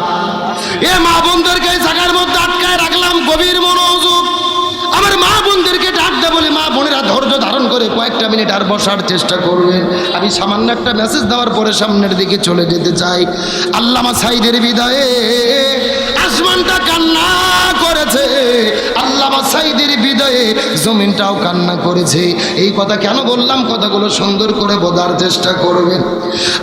এ মা বোনদেরকে এই জায়গার মধ্যে আটকায় রাখলাম, গভীর মনোযোগ। আমার মা বোনদেরকে ডাকতে বলি, মা বোনেরা ধৈর্য ধারণ করে কয়েকটা মিনিট আর বসার চেষ্টা করবেন। আমি সামান্য একটা মেসেজ দেওয়ার পরে সামনের দিকে চলে যেতে চাই। আল্লামা সাঈদীর বিদায়ে আসমানটা কান্না করেছে, আল্লামা সাঈদীর বিদায়ে জমিনটাও কান্না করেছে। এই কথা কেন বললাম? কথাগুলো সুন্দর করে বোঝার চেষ্টা করবেন।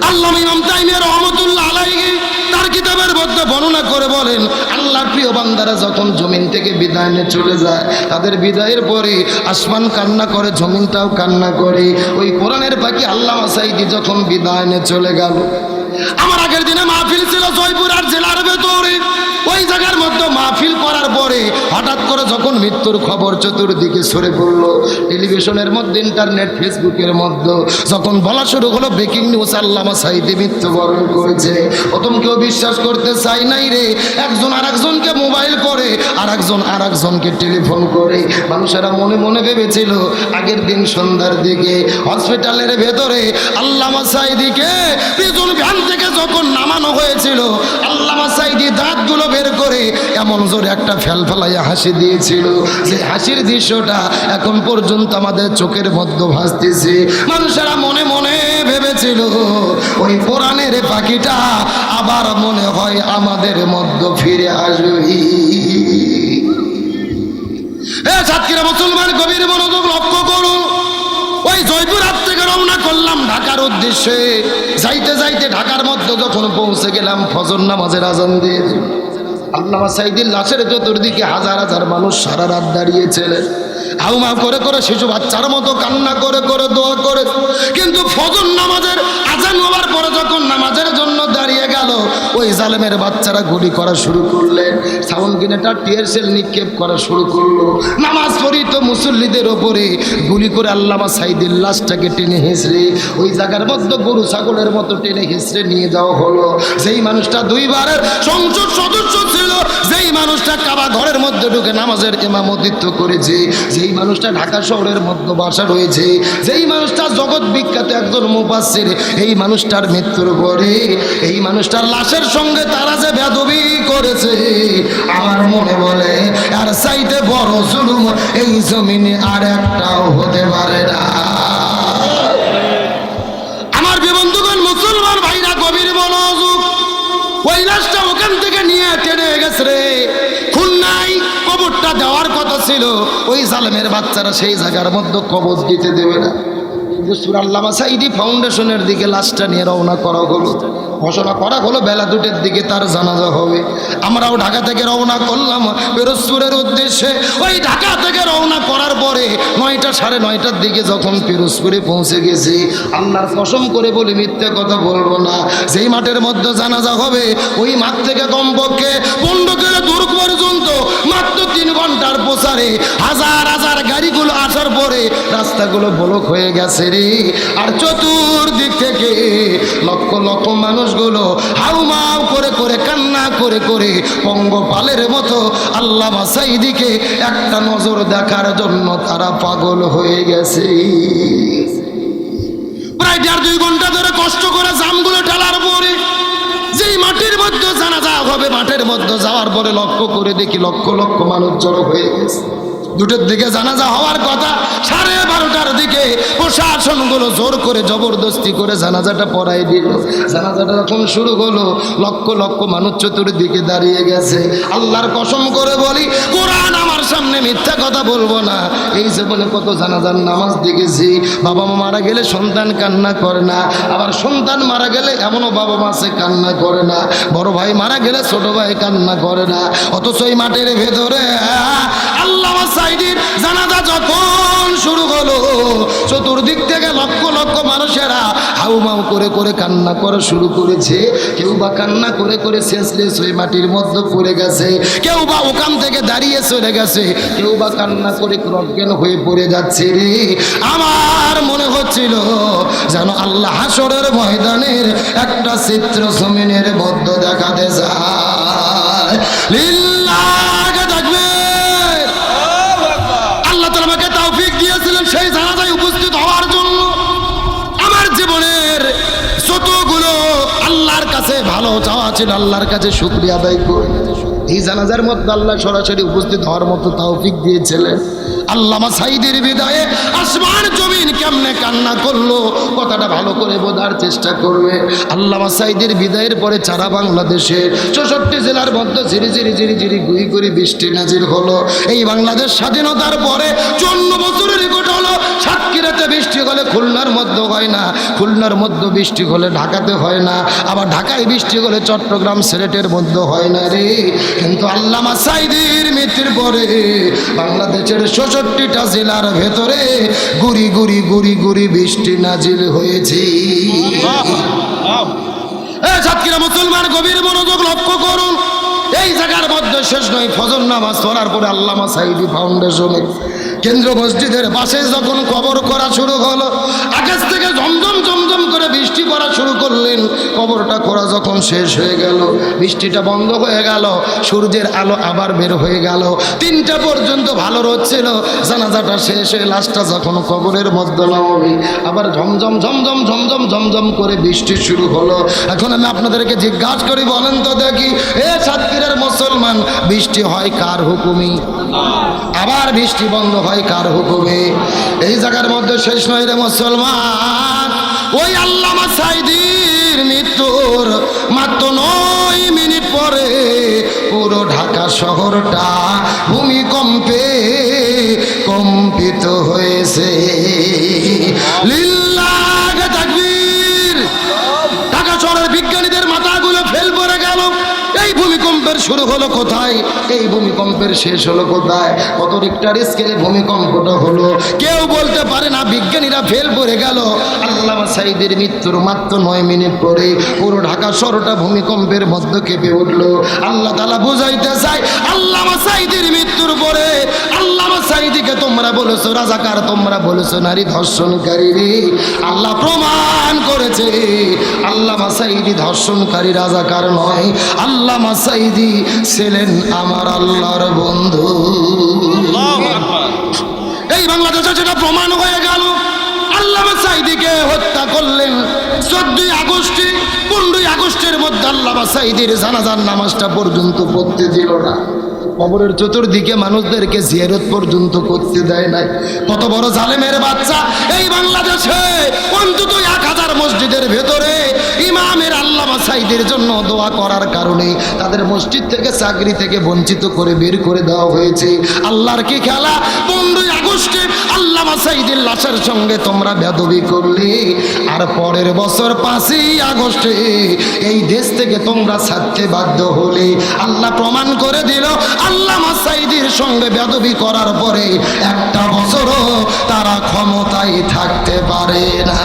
আল্লামা ইমাম তাইমিয়া রহমাতুল্লাহ আলাইহি তার কিতাবের মধ্যে বর্ণনা করে বলেন, আল্লাহর প্রিয় বান্দারা যখন জমিন থেকে বিদায় নিয়ে চলে যায়, তাদের বিদায়ের পরে আসমান কান্না করে, জমিনটাও কান্না করে। ওই কোরআনের পাখি আল্লামা সাঈদী যখন বিদায় নিয়ে চলে গেল, আমার আগের দিনে মাহফিল ছিল জয়পুরহাট জেলার ভেতরে। ওই জায়গার মধ্যে মাহফিল করার পরে হঠাৎ করে যখন মৃত্যুর খবর চতুর্দিকে ছড়ে পড়লো, টেলিভিশনের মধ্যে, ইন্টারনেট, ফেসবুকের মধ্যে যখন বলা শুরু হলো ব্রেকিং নিউজ, আল্লামা সাঈদী মৃত্যুবরণ করেছে, প্রথম কেউ বিশ্বাস করতে চাই নাই রে। একজন আর একজনকে মোবাইল করে, আর একজন আর একজনকে টেলিফোন করে। মানুষেরা মনে মনে ভেবেছিল আগের দিন সন্ধ্যার দিকে হসপিটালের ভেতরে আল্লামা সাঈদীকে প্রিজন ভ্যান থেকে যখন নামানো হয়েছিল, আল্লামা সাঈদী দাঁতগুলো বের করে এমন জোরে একটা ফেলফেলাইয়া হাসি দিয়েছিল, যে হাসির দৃশ্যটা এখন পর্যন্ত আমাদের চোখের মধ্যে ভাসতেছে। মানুষেরা মনে মনে ভেবেছিল ওই কোরআনের পাখিটা আবার মনে হয় আমাদের মধ্যে ফিরে আসবে। সাতক্ষীরা মুসলমান গভীর মনোযোগ লক্ষ্য করুন। ওই জয়পুরহাট থেকে রওনা করলাম ঢাকার উদ্দেশ্যে। যাইতে যাইতে ঢাকার মধ্যে যখন পৌঁছে গেলাম, ফজর নামাজের আজান দিয়ে আল্লামা সাঈদীর লাশের চতুর্দিকে হাজার হাজার মানুষ সারা রাত দাঁড়িয়েছিলেন, হাউমা করে করে শিশু বাচ্চার মতো কান্না করে করে দোয়া করে। কিন্তু ফজর নামাজের আজান হওয়ার পরে যখন নামাজের জন্য দাঁড়িয়ে গেল, ওই জালেমের বাচ্চারা গুলি করা শুরু করলেন, সাউন্ড গ্রেনেড টিয়ার সেল নিক্ষেপ করা শুরু করলো। নামাজ পড়িত মুসল্লিদের ওপরে গুলি করে আল্লামা সাইদের লাশটাকে টেনে হেঁচড়ে ওই জায়গার মধ্যে গরু ছাগলের মতো টেনে হেঁচড়ে নিয়ে যাওয়া হলো। যেই মানুষটা দুইবারের সংসদ সদস্য ছিল, যেই মানুষটা কাবা ঘরের মধ্যে ঢুকে নামাজের ইমামতিত্ব করেছে, যেই মানুষটা ঢাকা শহরের মধ্যে বাসা রয়েছে, যেই মানুষটা জগৎ বিখ্যাত একজন মুফাসসির, এই মানুষটার মৃত্যুর পরে এই মানুষটার লাশের সঙ্গে তারা যে বেয়াদবি করেছে, আমার মনে বলে আর চাইতে বড় জুলুম এই জমিনে আর একটাও হতে পারে না। আমার বন্ধুগণ, মুসলমান ভাইরা, গভীর মনোযোগ। ওই লাশটা ওখান থেকে নিয়ে টেনে গেছে রে খুলনায়, কবরটা দেওয়ার কথা ছিল, ওই জালেমের বাচ্চারা সেই জায়গার মধ্যে কবর দিতে দেবে না। সূরা আল্লামা সাঈদী ফাউন্ডেশনের দিকে লাশটা নিয়ে রওনা করা হলো। ঘোষণা করা হলো বেলা 2টার দিকে তার জানাজা হবে। আমরাও ঢাকা থেকে রওনা করলাম পিরোজপুরের উদ্দেশ্যে। ওই ঢাকা থেকে রওনা করার পরে 9টা সাড়ে 9টার দিকে যখন পিরোজপুরে পৌঁছে গেছি, আল্লাহর কসম করে বলি, মিথ্যে কথা বলবো না, যেই মাঠের মধ্যে জানাজা হবে ওই মাঠ থেকে কমপক্ষে 15 কিলো দূর পর্যন্ত মাত্র 3 ঘন্টার প্রচারে হাজার হাজার গাড়িগুলো আসার পরে রাস্তাগুলো ব্লক হয়ে গেছে রে। আর চতুর্দিক থেকে লক্ষ লক্ষ মানুষগুলো হাউমাউ করে করে কান্না করে করে পঙ্গপালের মতো আল্লামা সাঈদীকে একটা নজর দেখার জন্য তারা পাগল হয়ে গেছে। প্রায় 1.5-2 ঘন্টা ধরে কষ্ট করে জামগুলো ঠেলার পরে যেই মাটির মধ্যে জানাজা হবে, মাঠের মধ্যে যাওয়ার পরে লক্ষ্য করে দেখি লক্ষ লক্ষ মানুষ জড়ো হয়ে গেছে। 2টার দিকে জানাজা হওয়ার কথা, 12:30টার দিকে প্রশাসনগুলো জোর করে জবরদস্তি করে জানাজাটা পড়াই দিল। জানাজাটা যখন শুরু হলো, লক্ষ লক্ষ মানুষ চতুর্দিকে দাঁড়িয়ে গেছে। আল্লাহর কসম করে বলি, কোরআন আমার সামনে মিথ্যা কথা বলবো না। এই জীবনে কত জানাজার নামাজ দেখেছি, বাবা মা মারা গেলে সন্তান কান্না করে না, আবার সন্তান মারা গেলে এমনও বাবা মা সে কান্না করে না, বড় ভাই মারা গেলে ছোট ভাই কান্না করে না। অথচ এই মাঠের ভেতরে আল্লামা সাঈদীর জানাজা যখন শুরু হলো, চতুর্দিক থেকে লক্ষ লক্ষ মানুষেরা হাউমাউ করে করে কান্না করা শুরু করেছে। কেউ বা কান্না করে করে সেন্সলেস হয়ে মাটির মধ্যে পড়ে গেছে, কেউ বা ওখান থেকে দাঁড়িয়ে চলে গেছে, কেউ বা কান্না করে অজ্ঞান হয়ে পড়ে যাচ্ছে রে। আমার মনে হচ্ছিল যেন আল্লাহ হাসরের ময়দানের একটা চিত্র জমিনের মধ্যে দেখাতে যায়। লিল্লাহ তাকবীর। আল্লাহ তাআলা আমাকে তৌফিক দিয়েছিলেন সেই জানাজায় উপস্থিত হওয়ার জন্য। আমার জীবনের যতগুলো আল্লাহর কাছে ভালো চাওয়া ছিল, আল্লাহর কাছে শুকরিয়া আদায় করি। এই জানাজার মধ্যে আল্লাহ সরাসরি উপস্থিত হওয়ার মতো তৌফিক দিয়েছিলেন। আল্লামা সাঈদীর বিদায়ে আসমান জমিন কেমনে কান্না করলো, কথাটা ভালো করে বোঝার চেষ্টা করবে। আল্লামা সাঈদীর বিদায়ের পরে সারা বাংলাদেশে 64 জেলার মধ্যে ঝিরি ঝিরি ঝিরি ঝিরি গুই গুই বৃষ্টি নাজির হলো। এই বাংলাদেশ স্বাধীনতার পরে 54 বছরের রেকর্ড হলো। সাতক্ষীরাতে বৃষ্টি হলে খুলনার মধ্যে হয় না, খুলনার মধ্যে বৃষ্টি হলে ঢাকাতে হয় না, আবার ঢাকায় বৃষ্টি হলে চট্টগ্রাম সিলেটের মধ্যে হয় না রে। কিন্তু আল্লামা সাঈদীর মৃত্যুর পরে বাংলাদেশের 64টা জেলার ভেতরে গুড়ি গুড়ি গুড়ি গুড়ি বৃষ্টি নাজিল হয়েছে। সাতক্ষীরা মুসলমান, গভীর মনোযোগ লক্ষ্য করুন। এই জায়গার মধ্যে শেষ নয়, ফজর নামাজ পড়ার পরে আল্লামা সাঈদী ফাউন্ডেশনে কেন্দ্র মসজিদের পাশে যখন কবর করা শুরু হলো, আকাশ থেকে ঝমঝম ঝমঝম করে বৃষ্টি পড়া শুরু করলেন। কবরটা করা যখন শেষ হয়ে গেল, বৃষ্টিটা বন্ধ হয়ে গেল, সূর্যের আলো আবার বের হয়ে গেল। 3টা পর্যন্ত ভালো রোদ ছিল। জানাজাটা শেষ হয়ে লাশটা যখন কবরের মধ্যে নামাবে, আবার ঝমঝম ঝমঝম ঝমঝম ঝমঝম করে বৃষ্টি শুরু হলো। এখন আমি আপনাদেরকে জিজ্ঞাসা করি, বলেন তো দেখি, এ সাতক্ষীরার মুসলমান, বৃষ্টি হয় কার হুকুমে? আবার বৃষ্টি বন্ধ হয় কার হুকুমে? এই জায়গার মধ্যে শেষ নয় রে মুসলমান। ওই আল্লামা সাঈদীর মৃত্যুর মাত্র 9 মিনিট পরে পুরো ঢাকা শহরটা ভূমিকম্পে কম্পিত হয়েছে। লিল্লাহ তাকবীর। ঢাকা শহরের বিজ্ঞানীদের মাথাগুলো ফেল পড়ে গেল। এই ভূমিকম্পের শুরু হলো কোথায়? এই ভূমিকম্পের শেষ হলো কোথায়? কত রিক্টার স্কেলে ভূমিকম্পটা হলো কেউ বলতে পারে না। বিজ্ঞানীরা ফেল পড়ে গেল। আল্লামা সাঈদীর মৃত্যুর মাত্র 9 মিনিট পরে পুরো ঢাকা ঢাকা শহরটা ভূমিকম্পের মধ্যে কেঁপে উঠলো। আল্লাহ তাআলা বুঝাইতে চাই, আল্লামা সাঈদীর মৃত্যুর পরে আল্লামা সাঈদীকে তোমরা বলেছো রাজাকার, তোমরা বলেছো নারী ধর্ষণকারী। আল্লাহ প্রমাণ করেছে আল্লামা সাঈদী ধর্ষণকারী রাজাকার নয়, আল্লামা সাঈদী ছিলেন আমার আল্লাহর বন্ধু। এই বাংলাদেশে সেটা প্রমাণ হয়ে গেল। আল্লামা সাঈদীকে হত্যা করলেন 14 আগস্টে। 15 আগস্টের মধ্যে আল্লামা সাঈদীর জানাজার নামাজটা পর্যন্ত পড়তে দিল না। কবরের চতুর্দিকে মানুষদেরকে জিয়ারত পর্যন্ত করতে দেয় নাই। কত বড় জালেমের বাচ্চা! এই বাংলাদেশে অন্তত 1000 মসজিদের ভেতরে ইমামের আল্লামা সাঈদীর জন্য দোয়া করার কারণে তাদের মসজিদ থেকে চাকরি থেকে বঞ্চিত করে বের করে দেওয়া হয়েছে। আল্লাহর কি খেলা! 15 আগস্টে আল্লামা সাঈদীর লাশের সঙ্গে তোমরা বেয়াদবি করলে, আর পরের বছর 5ই আগস্টে এই দেশ থেকে তোমরা ছাড়তে বাধ্য হলে। আল্লাহ প্রমাণ করে দিল আল্লামা সাঈদীর সঙ্গে বেয়াদবি করার পরে একটা বছরও তারা ক্ষমতায় থাকতে পারে না।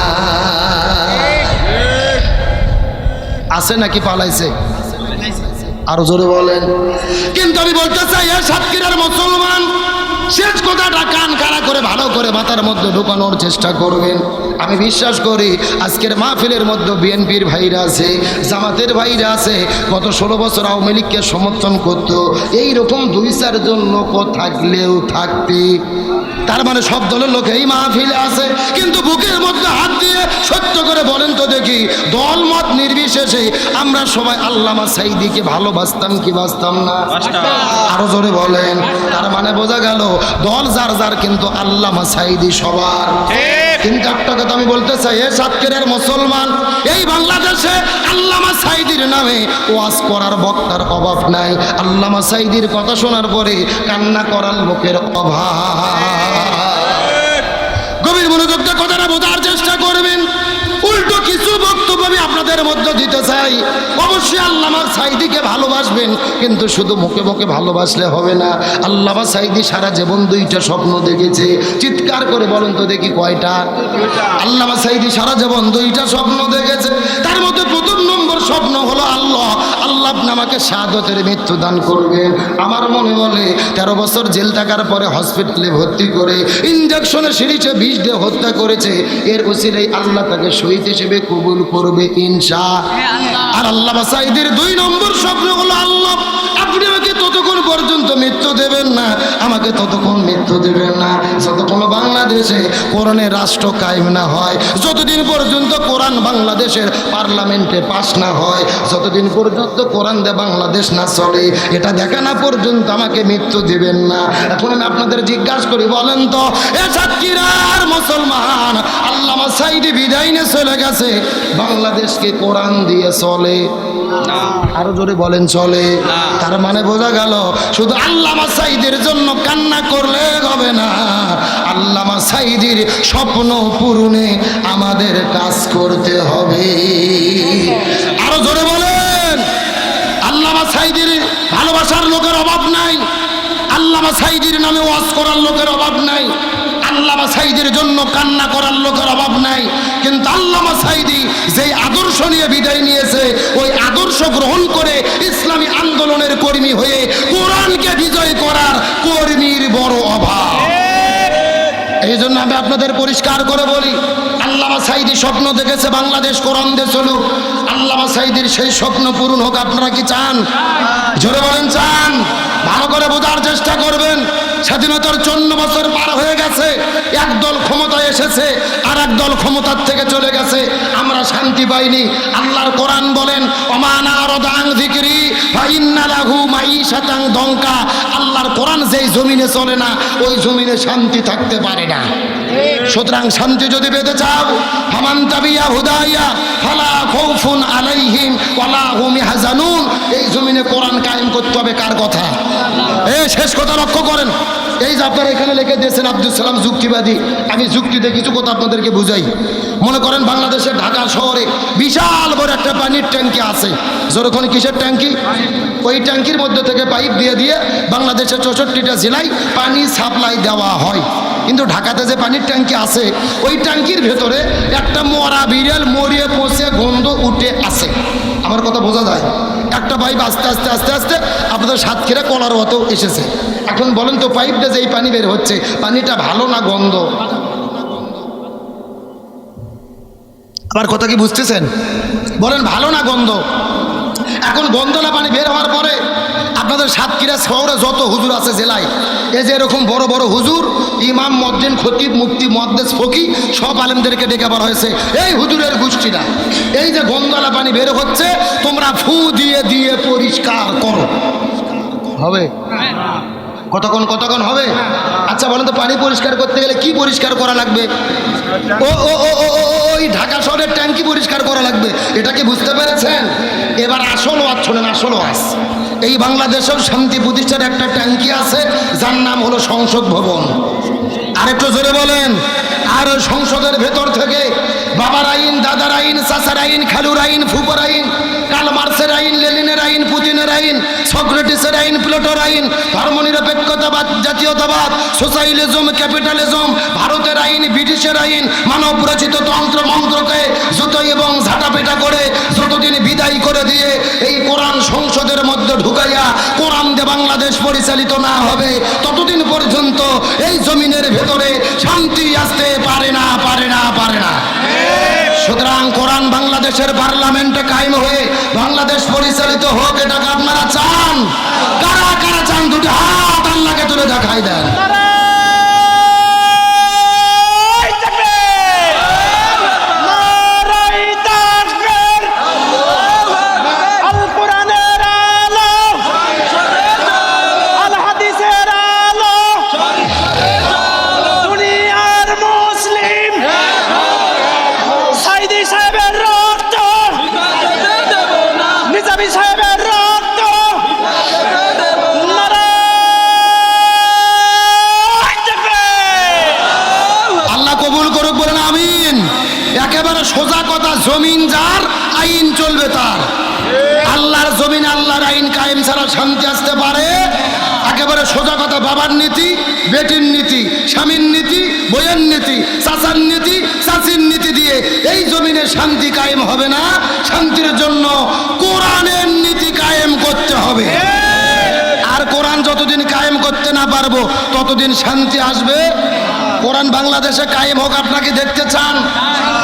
আছে নাকি পালাইছে? আরো জোরে বলেন। কিন্তু আমি বলতে চাই, সাতক্ষীরার মুসলমান, শেষ কথাটা কান খাড়া করে ভালো করে মাথার মধ্যে ঢোকানোর চেষ্টা করবেন। আমি বিশ্বাস করি আজকের মাহফিলের মধ্যে বিএনপির ভাইরা আছে, জামাতের ভাইরা আছে, গত 16 বছর আওয়ামী লীগকে সমর্থন করতো। এইরকম 2-4 জন লোক থাকলেও থাকতে, তার মানে সব দলের লোক এই মাহফিলে আছে। কিন্তু বুকের মধ্যে হাত দিয়ে সত্য করে বলেন তো দেখি, দল মত নির্বিশেষে আমরা সবাই আল্লামা সাঈদীকে ভালোবাসতাম কি বাসতাম না? আরো জোরে বলেন। তার মানে বোঝা গেল দল যার যার, কিন্তু আল্লামা সাঈদী সবার। কিন্তু একটা কথা আমি বলতে চাই, সাতক্ষীরার মুসলমান, এই বাংলাদেশে আল্লামা সাঈদীর নামে ওয়াজ করার বক্তার অভাব নাই। আল্লামা সাঈদীর কথা শোনার পরে কান্না করার লোকের অভাব। গভীর মনোযোগ দিয়ে কথাটা বোঝার চেষ্টা করবেন। উল্টো কিছু বক্তব্য আমি আপনাদের মধ্যে দিতে চাই। অবশ্যই আল্লামা সাঈদীকে ভালোবাসবেন, কিন্তু শুধু মুখে মুখে ভালোবাসলে হবে না। আল্লামা সাঈদী সারা জীবন 2টা স্বপ্ন দেখেছে। চিৎকার করে বলেন তো দেখি কয়টা? আল্লামা সাঈদী সারা জীবন 2টা স্বপ্ন দেখেছে। তার মধ্যে প্রথম নম্বর স্বপ্ন হলো আল্লাহ আমাকে শাহাদাতের মৃত্যু দান করবেন। আমার মনে বলে 13 বছর জেল থাকার পরে হসপিটালে ভর্তি করে ইনজেকশনে সিরিজে বিষ দিয়ে হত্যা করেছে। এর উসিলায় আল্লাহ তাকে শহীদ হিসেবে কবুল করবে ইনশাআল্লাহ। আর আল্লামা সাঈদীর 2 নম্বর স্বপ্ন হলো আল্লাহ আপনি আমাকে ততক্ষণ পর্যন্ত মৃত্যু দেবেন না, আমাকে ততক্ষণ মৃত্যু দেবেন না যতক্ষণ বাংলাদেশে কোরআনের রাষ্ট্র কায়েম না হয়, যতদিন পর্যন্ত কোরআন বাংলাদেশের পার্লামেন্টে পাস না হয়, যতদিন পর্যন্ত কোরআন দিয়ে বাংলাদেশ না চলে, এটা দেখা না পর্যন্ত আমাকে মৃত্যু দিবেন না। এখন আমি আপনাদের জিজ্ঞাসা করি, বলেন তো এ সাতক্ষীরার মুসলমান, আল্লামা সাঈদী বিদায় নিয়ে চলে গেছে, বাংলাদেশকে কোরআন দিয়ে চলে? আরো জোরে বলেন চলে? তার মানে বোঝা গেল শুধু আল্লামা সাঈদীর জন্য কান্না করলে হবে না, আল্লামা সাঈদীর স্বপ্ন পূরণে আমাদের কাজ করতে হবে। আরো জোরে বলেন। আল্লামা সাঈদীর ভালোবাসার লোকের অভাব নাই, আল্লামা সাঈদীর নামে ওয়াজ করার লোকের অভাব নাই, আল্লামা সাঈদীর জন্য কান্না করার লোকের অভাব নাই। কিন্তু আল্লামা সাঈদী যেই আদর্শ নিয়ে বিদায় নিয়েছে, ওই আদর্শ গ্রহণ করে ইসলামী আন্দোলনের কর্মী হয়ে কোরআনকে বিজয় করার কর্মীর বড় অভাব। এই জন্য আমি আপনাদের পরিষ্কার করে বলি, আল্লামা সাঈদী স্বপ্ন দেখেছে বাংলাদেশ কোরআন দিয়ে চলুক। আল্লামা সাঈদীর সেই স্বপ্ন পূরণ হোক। আপনারা কি চান? জোরে বলেন চান? ভালো করে বোঝার চেষ্টা করবেন। স্বাধীনতার 54 বছর পার হয়ে গেছে, একদল ক্ষমতায় এসেছে আর একদল ক্ষমতার থেকে চলে গেছে, আমরা শান্তি পাইনি। আল্লাহর কোরআন বলেন, ওমানা আরদাং যিকরি ফাইন্না লাহু মাঈশাতান দঙ্কা। আল্লাহর কোরআন যেই জমিনে চলে না, ওই জমিনে শান্তি থাকতে পারে না। সুতরাং শান্তি যদি পেতে চাও, ফামান তাবিয়া হুদাইয়া ফালা খাউফুন আলাইহিম ওয়ালা হুম ইয়াহজানুন। এই জমিনে কোরআন কায়েম করতে হবে। কার কথা? শেষ কথা লক্ষ্য করেন। এই যে আপনারা এখানে লিখে দিয়েছেন আব্দুল সালাম যুক্তিবাদী, আমি যুক্তিতে কিছু কথা আপনাদেরকে বুঝাই। মনে করেন বাংলাদেশের ঢাকা শহরে বিশাল বড় একটা পানির ট্যাঙ্কি আছে, যেরকম কিসের ট্যাঙ্কি, ওই ট্যাঙ্কির মধ্যে থেকে পাইপ দিয়ে দিয়ে বাংলাদেশের 64টা জেলায় পানি সাপ্লাই দেওয়া হয়। কিন্তু ঢাকাতে যে পানির ট্যাঙ্কি আছে, ওই ট্যাঙ্কির ভেতরে একটা মরা বিড়াল মরিয়ে পচে গন্ধ উঠে আছে। আমার কথা বোঝা যায়? একটা পাইপ আস্তে আস্তে আস্তে আস্তে আপনাদের সাতক্ষীরা কলার মতো এসেছে। এখন বলেন তো পাইপটা যেই পানি বের হচ্ছে, পানিটা ভালো না গন্ধ? আমার কথা কি বুঝতেছেন? বলেন ভালো না গন্ধ? এখন গন্ধলা পানি বের হওয়ার পরে আপনাদের সাতক্ষীরা শহরে যত হুজুর আছে জেলায়, এই যে এরকম বড় বড় হুজুর, ইমাম, মুয়াজ্জিন, খতিব, মুফতি, মুহাদ্দিস, ফকি সব আলেমদেরকে ডেকে বলা হয়েছে, এই হুজুরের গোষ্ঠীরা এই যে গন্ধলা পানি বের হচ্ছে তোমরা ফু দিয়ে দিয়ে পরিষ্কার করো। হবে? কতক্ষণ হবে? আচ্ছা বলেন তো, পানি পরিষ্কার করতে গেলে কি পরিষ্কার করা লাগবে? ওই ঢাকা শহরের ট্যাঙ্কি পরিষ্কার করা লাগবে। এটা কি বুঝতে পেরেছেন? এবার আসল ওয়াজ শোনেন, আসল ওয়াজ। এই বাংলাদেশের শান্তি প্রতিষ্ঠার একটা ট্যাঙ্কি আছে, যার নাম হলো সংসদ ভবন। আরেকটু জোরে বলেন। আর ওই সংসদের ভেতর থেকে বাবার আইন, দাদার আইন, চাচার আইন, খালুর আইন, ফুপর আইন, কার্ল মার্ক্সের আইন, লেনিনের আইন, পুতিনের আইন, সক্রেটিসের আইন, প্লেটোর আইন, ধর্মনিরপেক্ষতাবাদ, জাতীয়তাবাদ, সোশ্যালিজম, ক্যাপিটালিজম, ভারতের আইন, ব্রিটিশের আইন, মানব রচিত তন্ত্র মন্ত্রকে জুতো এবং ঝাঁটাপেটা করে যতদিন বিদায় করে দিয়ে এই কোরআন সংসদের মধ্যে ঢুকাইয়া কোরআন দিয়ে বাংলাদেশ পরিচালিত না হবে, ততদিন পর্যন্ত এই জমিনের ভেতরে শান্তি আসতে পারে না, পারে না, পারে না। সুতরাং কোরআন বাংলাদেশের পার্লামেন্টে কায়েম হয়ে বাংলাদেশ পরিচালিত হোক, এটাকে আপনারা চান? কারা কারা চান? দুটি হাত আল্লাহকে তুলে দেখাই দেন। সোজা কথা, জমিন যার আইন চলবে তার। আল্লাহর জমিন আল্লাহর আইন কায়েম ছাড়া শান্তি আসতে পারে? একেবারে সোজা কথা। বাবার নীতি, বেটির নীতি, স্বামীর নীতি, বইয়ের নীতি, চাচার নীতি, চাচির নীতি দিয়ে এই জমিনে শান্তি কায়েম হবে না। শান্তির জন্য কোরআনের নীতি কায়েম করতে হবে। আর কোরআন যতদিন কায়েম করতে না পারবো ততদিন শান্তি আসবে। কোরআন বাংলাদেশে কায়েম হোক, আপনাকে দেখতে চান?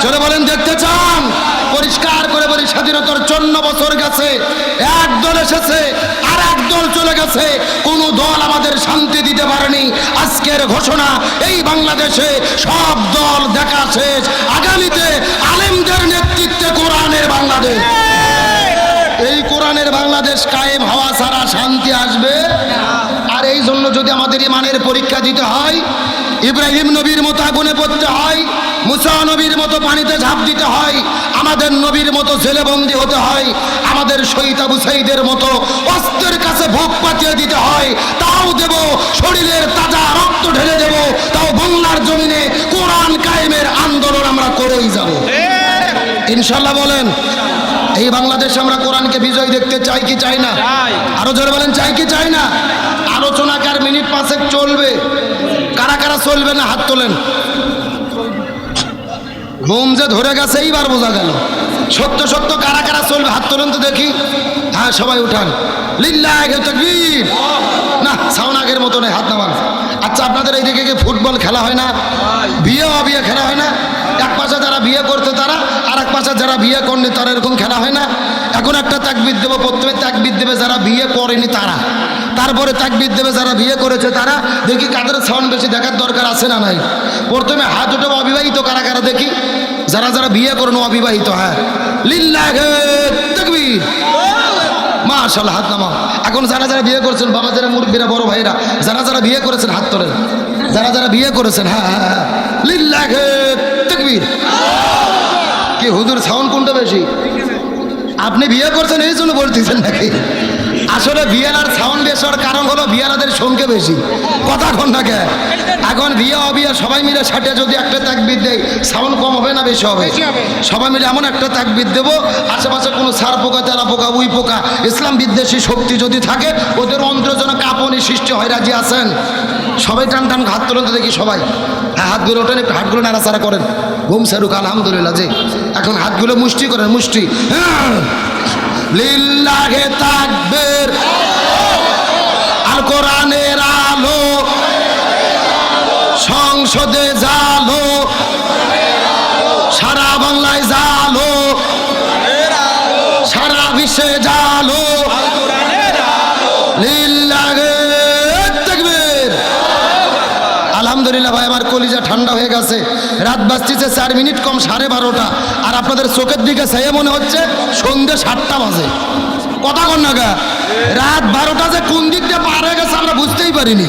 চলে বলেন, দেখতে চান? পরিষ্কার করে বলি, স্বাধীনতার 54 বছর গেছে, এক দল এসেছে আর এক দল চলে গেছে, কোন দল আমাদের শান্তি দিতে পারেনি। আজকের ঘোষণা, এই বাংলাদেশে সব দল দেখা শেষ, আগামীতে আলেমদের নেতৃত্বে কোরআনের বাংলাদেশ। এই কোরআনের বাংলাদেশ কায়েম হওয়া ছাড়া শান্তি আসবে। আর এই জন্য যদি আমাদের ইমানের পরীক্ষা দিতে হয়, ইব্রাহিম নবীর মতো আগুনে পড়তে হয়, মুসা নবীর মতো পানিতে ঝাঁপ দিতে হয়, আমাদের নবীর মতো জেলেবন্দি হতে হয়, আমাদের শহীদ আবু সাঈদের মতো অস্ত্রের কাছে ভোগ পাঠিয়ে দিতে হয়, তাও দেব, শরীরের তাজা রক্ত ঢেলে দেব, তাও বাংলার জমিনে কোরআন কায়েমের আন্দোলন আমরা করেই যাব ইনশাল্লাহ। বলেন, এই বাংলাদেশে আমরা কোরআনকে বিজয় দেখতে চাই কি চাই না? আরো জোরে বলেন, চাই কি চাই না? আলোচনা কার মিনিট 5 চলবে? কারা কারা চলবে না হাত তোলেন। ঘুম যে ধরে গেছে এইবার বোঝা গেল। সত্য সত্য কারা কারা চলবে হাত তোলেন তো দেখি। হ্যাঁ, সবাই উঠান। লিল্লাহি তাকবীর। না, সাউন্ড আগের মতো নেই, হাত নামান। আচ্ছা, আপনাদের এইদিকে কি ফুটবল খেলা হয় না? বিয়ে অবিয়ে খেলা হয় না? এক পাশে যারা বিয়ে করতে তারা, আর এক পাশে যারা বিয়ে করেনি তারা, এরকম খেলা হয় না? এখন একটা তাকবীর দেবো, প্রথমে তাকবীর দেবে যারা বিয়ে করেনি তারা, তারপরে তাকবীর দেবে যারা বিয়ে করেছে তারা। দেখি কাদের সাউন্ড বেশি দেখার দরকার আছে না নাই? প্রথমে হাত উঠে অবিবাহিত কারা কারা দেখি, যারা যারা বিয়ে করেন অবিবাহিত। হ্যাঁ, লিল্লাহি তাকবীর, মাশাআল্লাহ, হাত নামাও। এখন যারা যারা বিয়ে করেছেন, বাবা যারা, মুরব্বীরা, বড় ভাইরা, যারা যারা বিয়ে করেছেন হাত তোলেন। যারা যারা বিয়ে করেছেন, হ্যাঁ হ্যাঁ হ্যাঁ, লিল্লাহি তাকবীর। কি হুজুর, সাউন্ড কোনটা বেশি? আপনি বিয়ে করছেন এই জন্য বলতেছেন নাকি? আসলে বিয়ালার সাউন্ড বেশি হওয়ার কারণ হলো বিয়ালাদের সংখ্যা বেশি, কথা কোন থাকে। এখন বিয়ে অবিয়া সবাই মিলে সাথে যদি একটা তাকবীর দেয় সাউন্ড কম হবে না বেশি হবে? সবাই মিলে এমন একটা তাকবীর দেবো আশেপাশে কোনো সার পোকা তেলা পোকা উই পোকা ইসলাম বিদ্বেষী শক্তি যদি থাকে ওদের অন্তর যেন কাঁপনি সৃষ্টি হয়। রাজি আছেন? সবাই টান টান হাত তুলুন তো দেখি সবাই। হ্যাঁ, হাতগুলো ওঠেন, একটু হাতগুলো নাড়াচাড়া করেন। ঘুম সারুক আলহামদুলিল্লাহ। যে এখন হাতগুলো মুষ্টি করেন, মুষ্টি। হ্যাঁ, লিল্লাহে তাকবীর, আল কোরআনের আলো, সংসদে জালো, সারা বাংলায় জালো, সারা বিশ্বে জালো, লিল্লাহে তাকবীর। আলহামদুলিল্লাহ ভাই, আমার কলিজা ঠান্ডা হয়ে গেছে। রাত বাজতেছে 4 মিনিট কম 12:30, আর আপনাদের চোখের দিকে চাইয়ে মনে হচ্ছে সন্ধ্যে 7টা বাজে। কথা কন না গা, রাত 12টা যে কোন দিক দিয়ে পার হয়ে গেছে আমরা বুঝতেই পারিনি।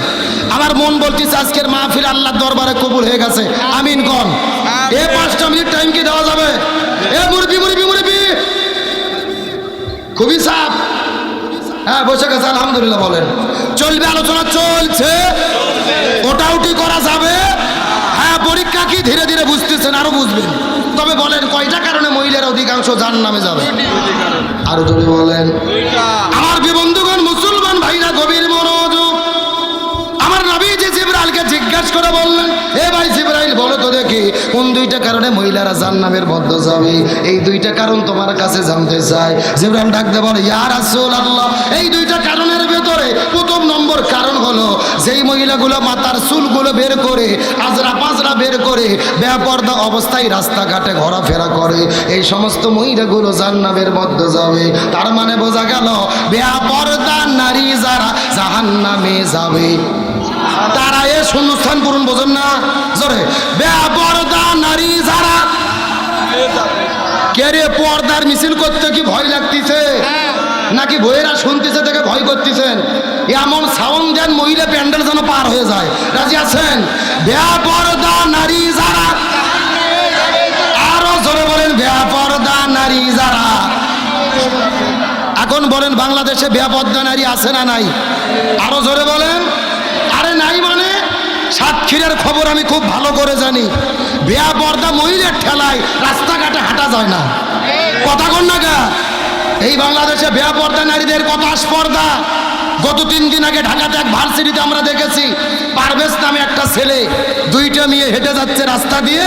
আমার মন বলতেছে আজকের মাহফিল আল্লাহর দরবারে কবুল হয়ে গেছে। আমিন কন। 5টা মিনিট টাইম কি দেওয়া যাবে? মুরবি মুরবি মুরবি খুবই চাপ। হ্যাঁ, বসে গেছে আলহামদুলিল্লাহ। বলেন চলবে, আলোচনা চলছে, ওটাউটি করা যাবে। হ্যাঁ, পরীক্ষা কি ধীরে ধীরে বুঝতেছেন, আরো বুঝবেন। তবে বলেন কয়টা কারণে মহিলারা অধিকাংশ জাহান্নামে যাবে? আরো যদি বলেন। আমার বন্ধুগণ, মুসলমান ভাইরা গভীর মনোযোগ। আমার নবী যে জিবরাইলকে জিজ্ঞাসা করে বললেন, এ ভাই জিবরাইল বলো তো দেখি কোন 2টা কারণে মহিলারা জাহান্নামের মধ্যে যাবে? এই 2টা কারণ তোমার কাছে জানতে চাই। জিবরাইল ডাকতে বলে, ইয়া রাসূলুল্লাহ, এই 2টা কারণের ভেতরে প্রথম নম্বর কারণ হলো যেই মহিলাগুলো মাথার চুলগুলো বের করে আজরা পাজরা বের করে বেপরদা অবস্থায় রাস্তাঘাটে ঘোরাফেরা করে, এই সমস্ত মহিলাগুলো জাহান্নামের মধ্যে যাবে। তার মানে বোঝা গেল বেপরদা নারী যারা জাহান্নামে যাবে তারা এ শূন্যস্থান পূরণ, বোঝেন না? জোরে, বেপরদা নারী যারা। কে রে, পর্দার মিছিল করতে কি ভয় লাগতেছে নাকি বইয়েরা শুনতেছে থেকে ভয় করতেছেন? এমন সাউন্ড দেন মহিলা প্যান্ডেল যেন পার হয়ে যায়। রাজি আছেন? বেপরদা নারী যারা। আরো জোরে বলেন, বেপরদা নারী যারা। এখন বলেন বাংলাদেশে বেপরদা নারী আছে না নাই? আরো জোরে বলেন। আরে নাই মানে? সাতক্ষীরার খবর আমি খুব ভালো করে জানি। বেপরদা মহিলার ঠেলায় রাস্তাঘাটে হাঁটা যায় না। কথা কন না গা। এই বাংলাদেশে বেপরদা নারীদের কত আস্পর্ধা। গত 3 দিন আগে ঢাকাতে এক ভার্সিটিতে আমরা দেখেছি, পারভেজ নামে একটা ছেলে 2টা মেয়ে হেঁটে যাচ্ছে রাস্তা দিয়ে।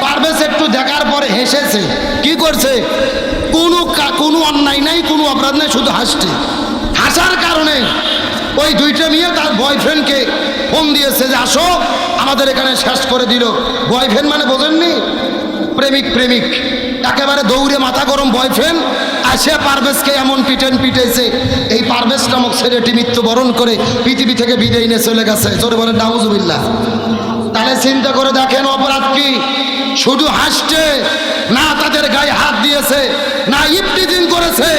পারভেজ একটু দেখার পরে হেসেছে। কি করছে? কোনো অন্যায় নাই, কোনো অপরাধ নাই, শুধু হাসছে। হাসার কারণে ওই 2টা মেয়ে তার বয়ফ্রেন্ডকে ফোন দিয়েছে যে আসো আমাদের এখানে শেষ করে দিল। বয়ফ্রেন্ড মানে বোঝেননি? প্রেমিক প্রেমিক একেবারে দৌড়ে মাথা গরম বয়ফ্রেন্ড আসে পারভেজকে এমন পিটেছে। এই পারভেজ নামক ছেলেটি মৃত্যুবরণ করে পৃথিবী থেকে বিদায় নিয়ে চলে গেছে। জোরে বলেন নাউজুবিল্লাহ। তাহলে চিন্তা করে দেখেন অপরাধ কি? শুধু হাসছে না, তাদের গায়ে হাত দিয়েছে না, ইফটিজিং করেছে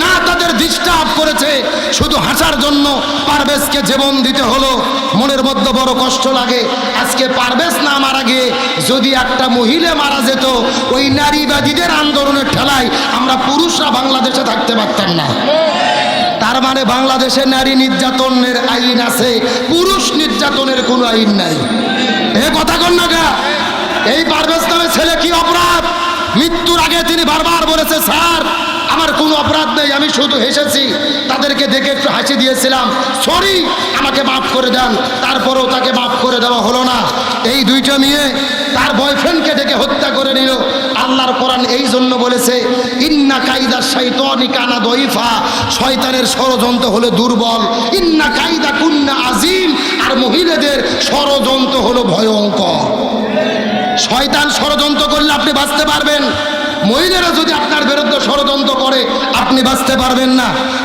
না, তাদের ডিস্টার্ব করেছে। শুধু হাসার জন্য পারভেজকে জীবন দিতে হলো। মনের মধ্যে বড় কষ্ট লাগে। আজকে পারভেজ না মারা গিয়ে যদি একটা মহিলা মারা যেত, ওই নারীবাদীদের আন্দোলনের ঠেলায় আমরা পুরুষরা বাংলাদেশে থাকতে পারতাম না। তার মানে বাংলাদেশে নারী নির্যাতনের আইন আছে, পুরুষ নির্যাতনের কোনো আইন নাই। এ কথা কন না গা। এই পারভেজ নামে ছেলে কি অপরাধ? মৃত্যুর আগে তিনি বারবার বলেছে, স্যার আমার কোনো অপরাধ নেই, আমি শুধু হেসেছি, তাদেরকে দেখে একটু হাসি দিয়েছিলাম, সরি আমাকে মাফ করে দেন। তারপরেও তাকে মাফ করে দেওয়া হলো না। এই 2টা মেয়ে তার বয়ফ্রেন্ডকে ডেকে হত্যা করে নিল। আল্লাহর কোরআন এই জন্য বলেছে, ইন্না কাইদা শাইতানি কানা দইফা, শয়তানের ষড়যন্ত্র হলো দুর্বল। ইন্না কাইদা কুন্না আজিম, আর মহিলাদের ষড়যন্ত্র হলো ভয়ঙ্কর। শয়তান ষড়যন্ত্র করলে আপনি বাঁচতে পারবেন, মহিলারা যদি আপনার বিরুদ্ধে ষড়যন্ত্র করে আপনি বাঁচতে পারবেন না।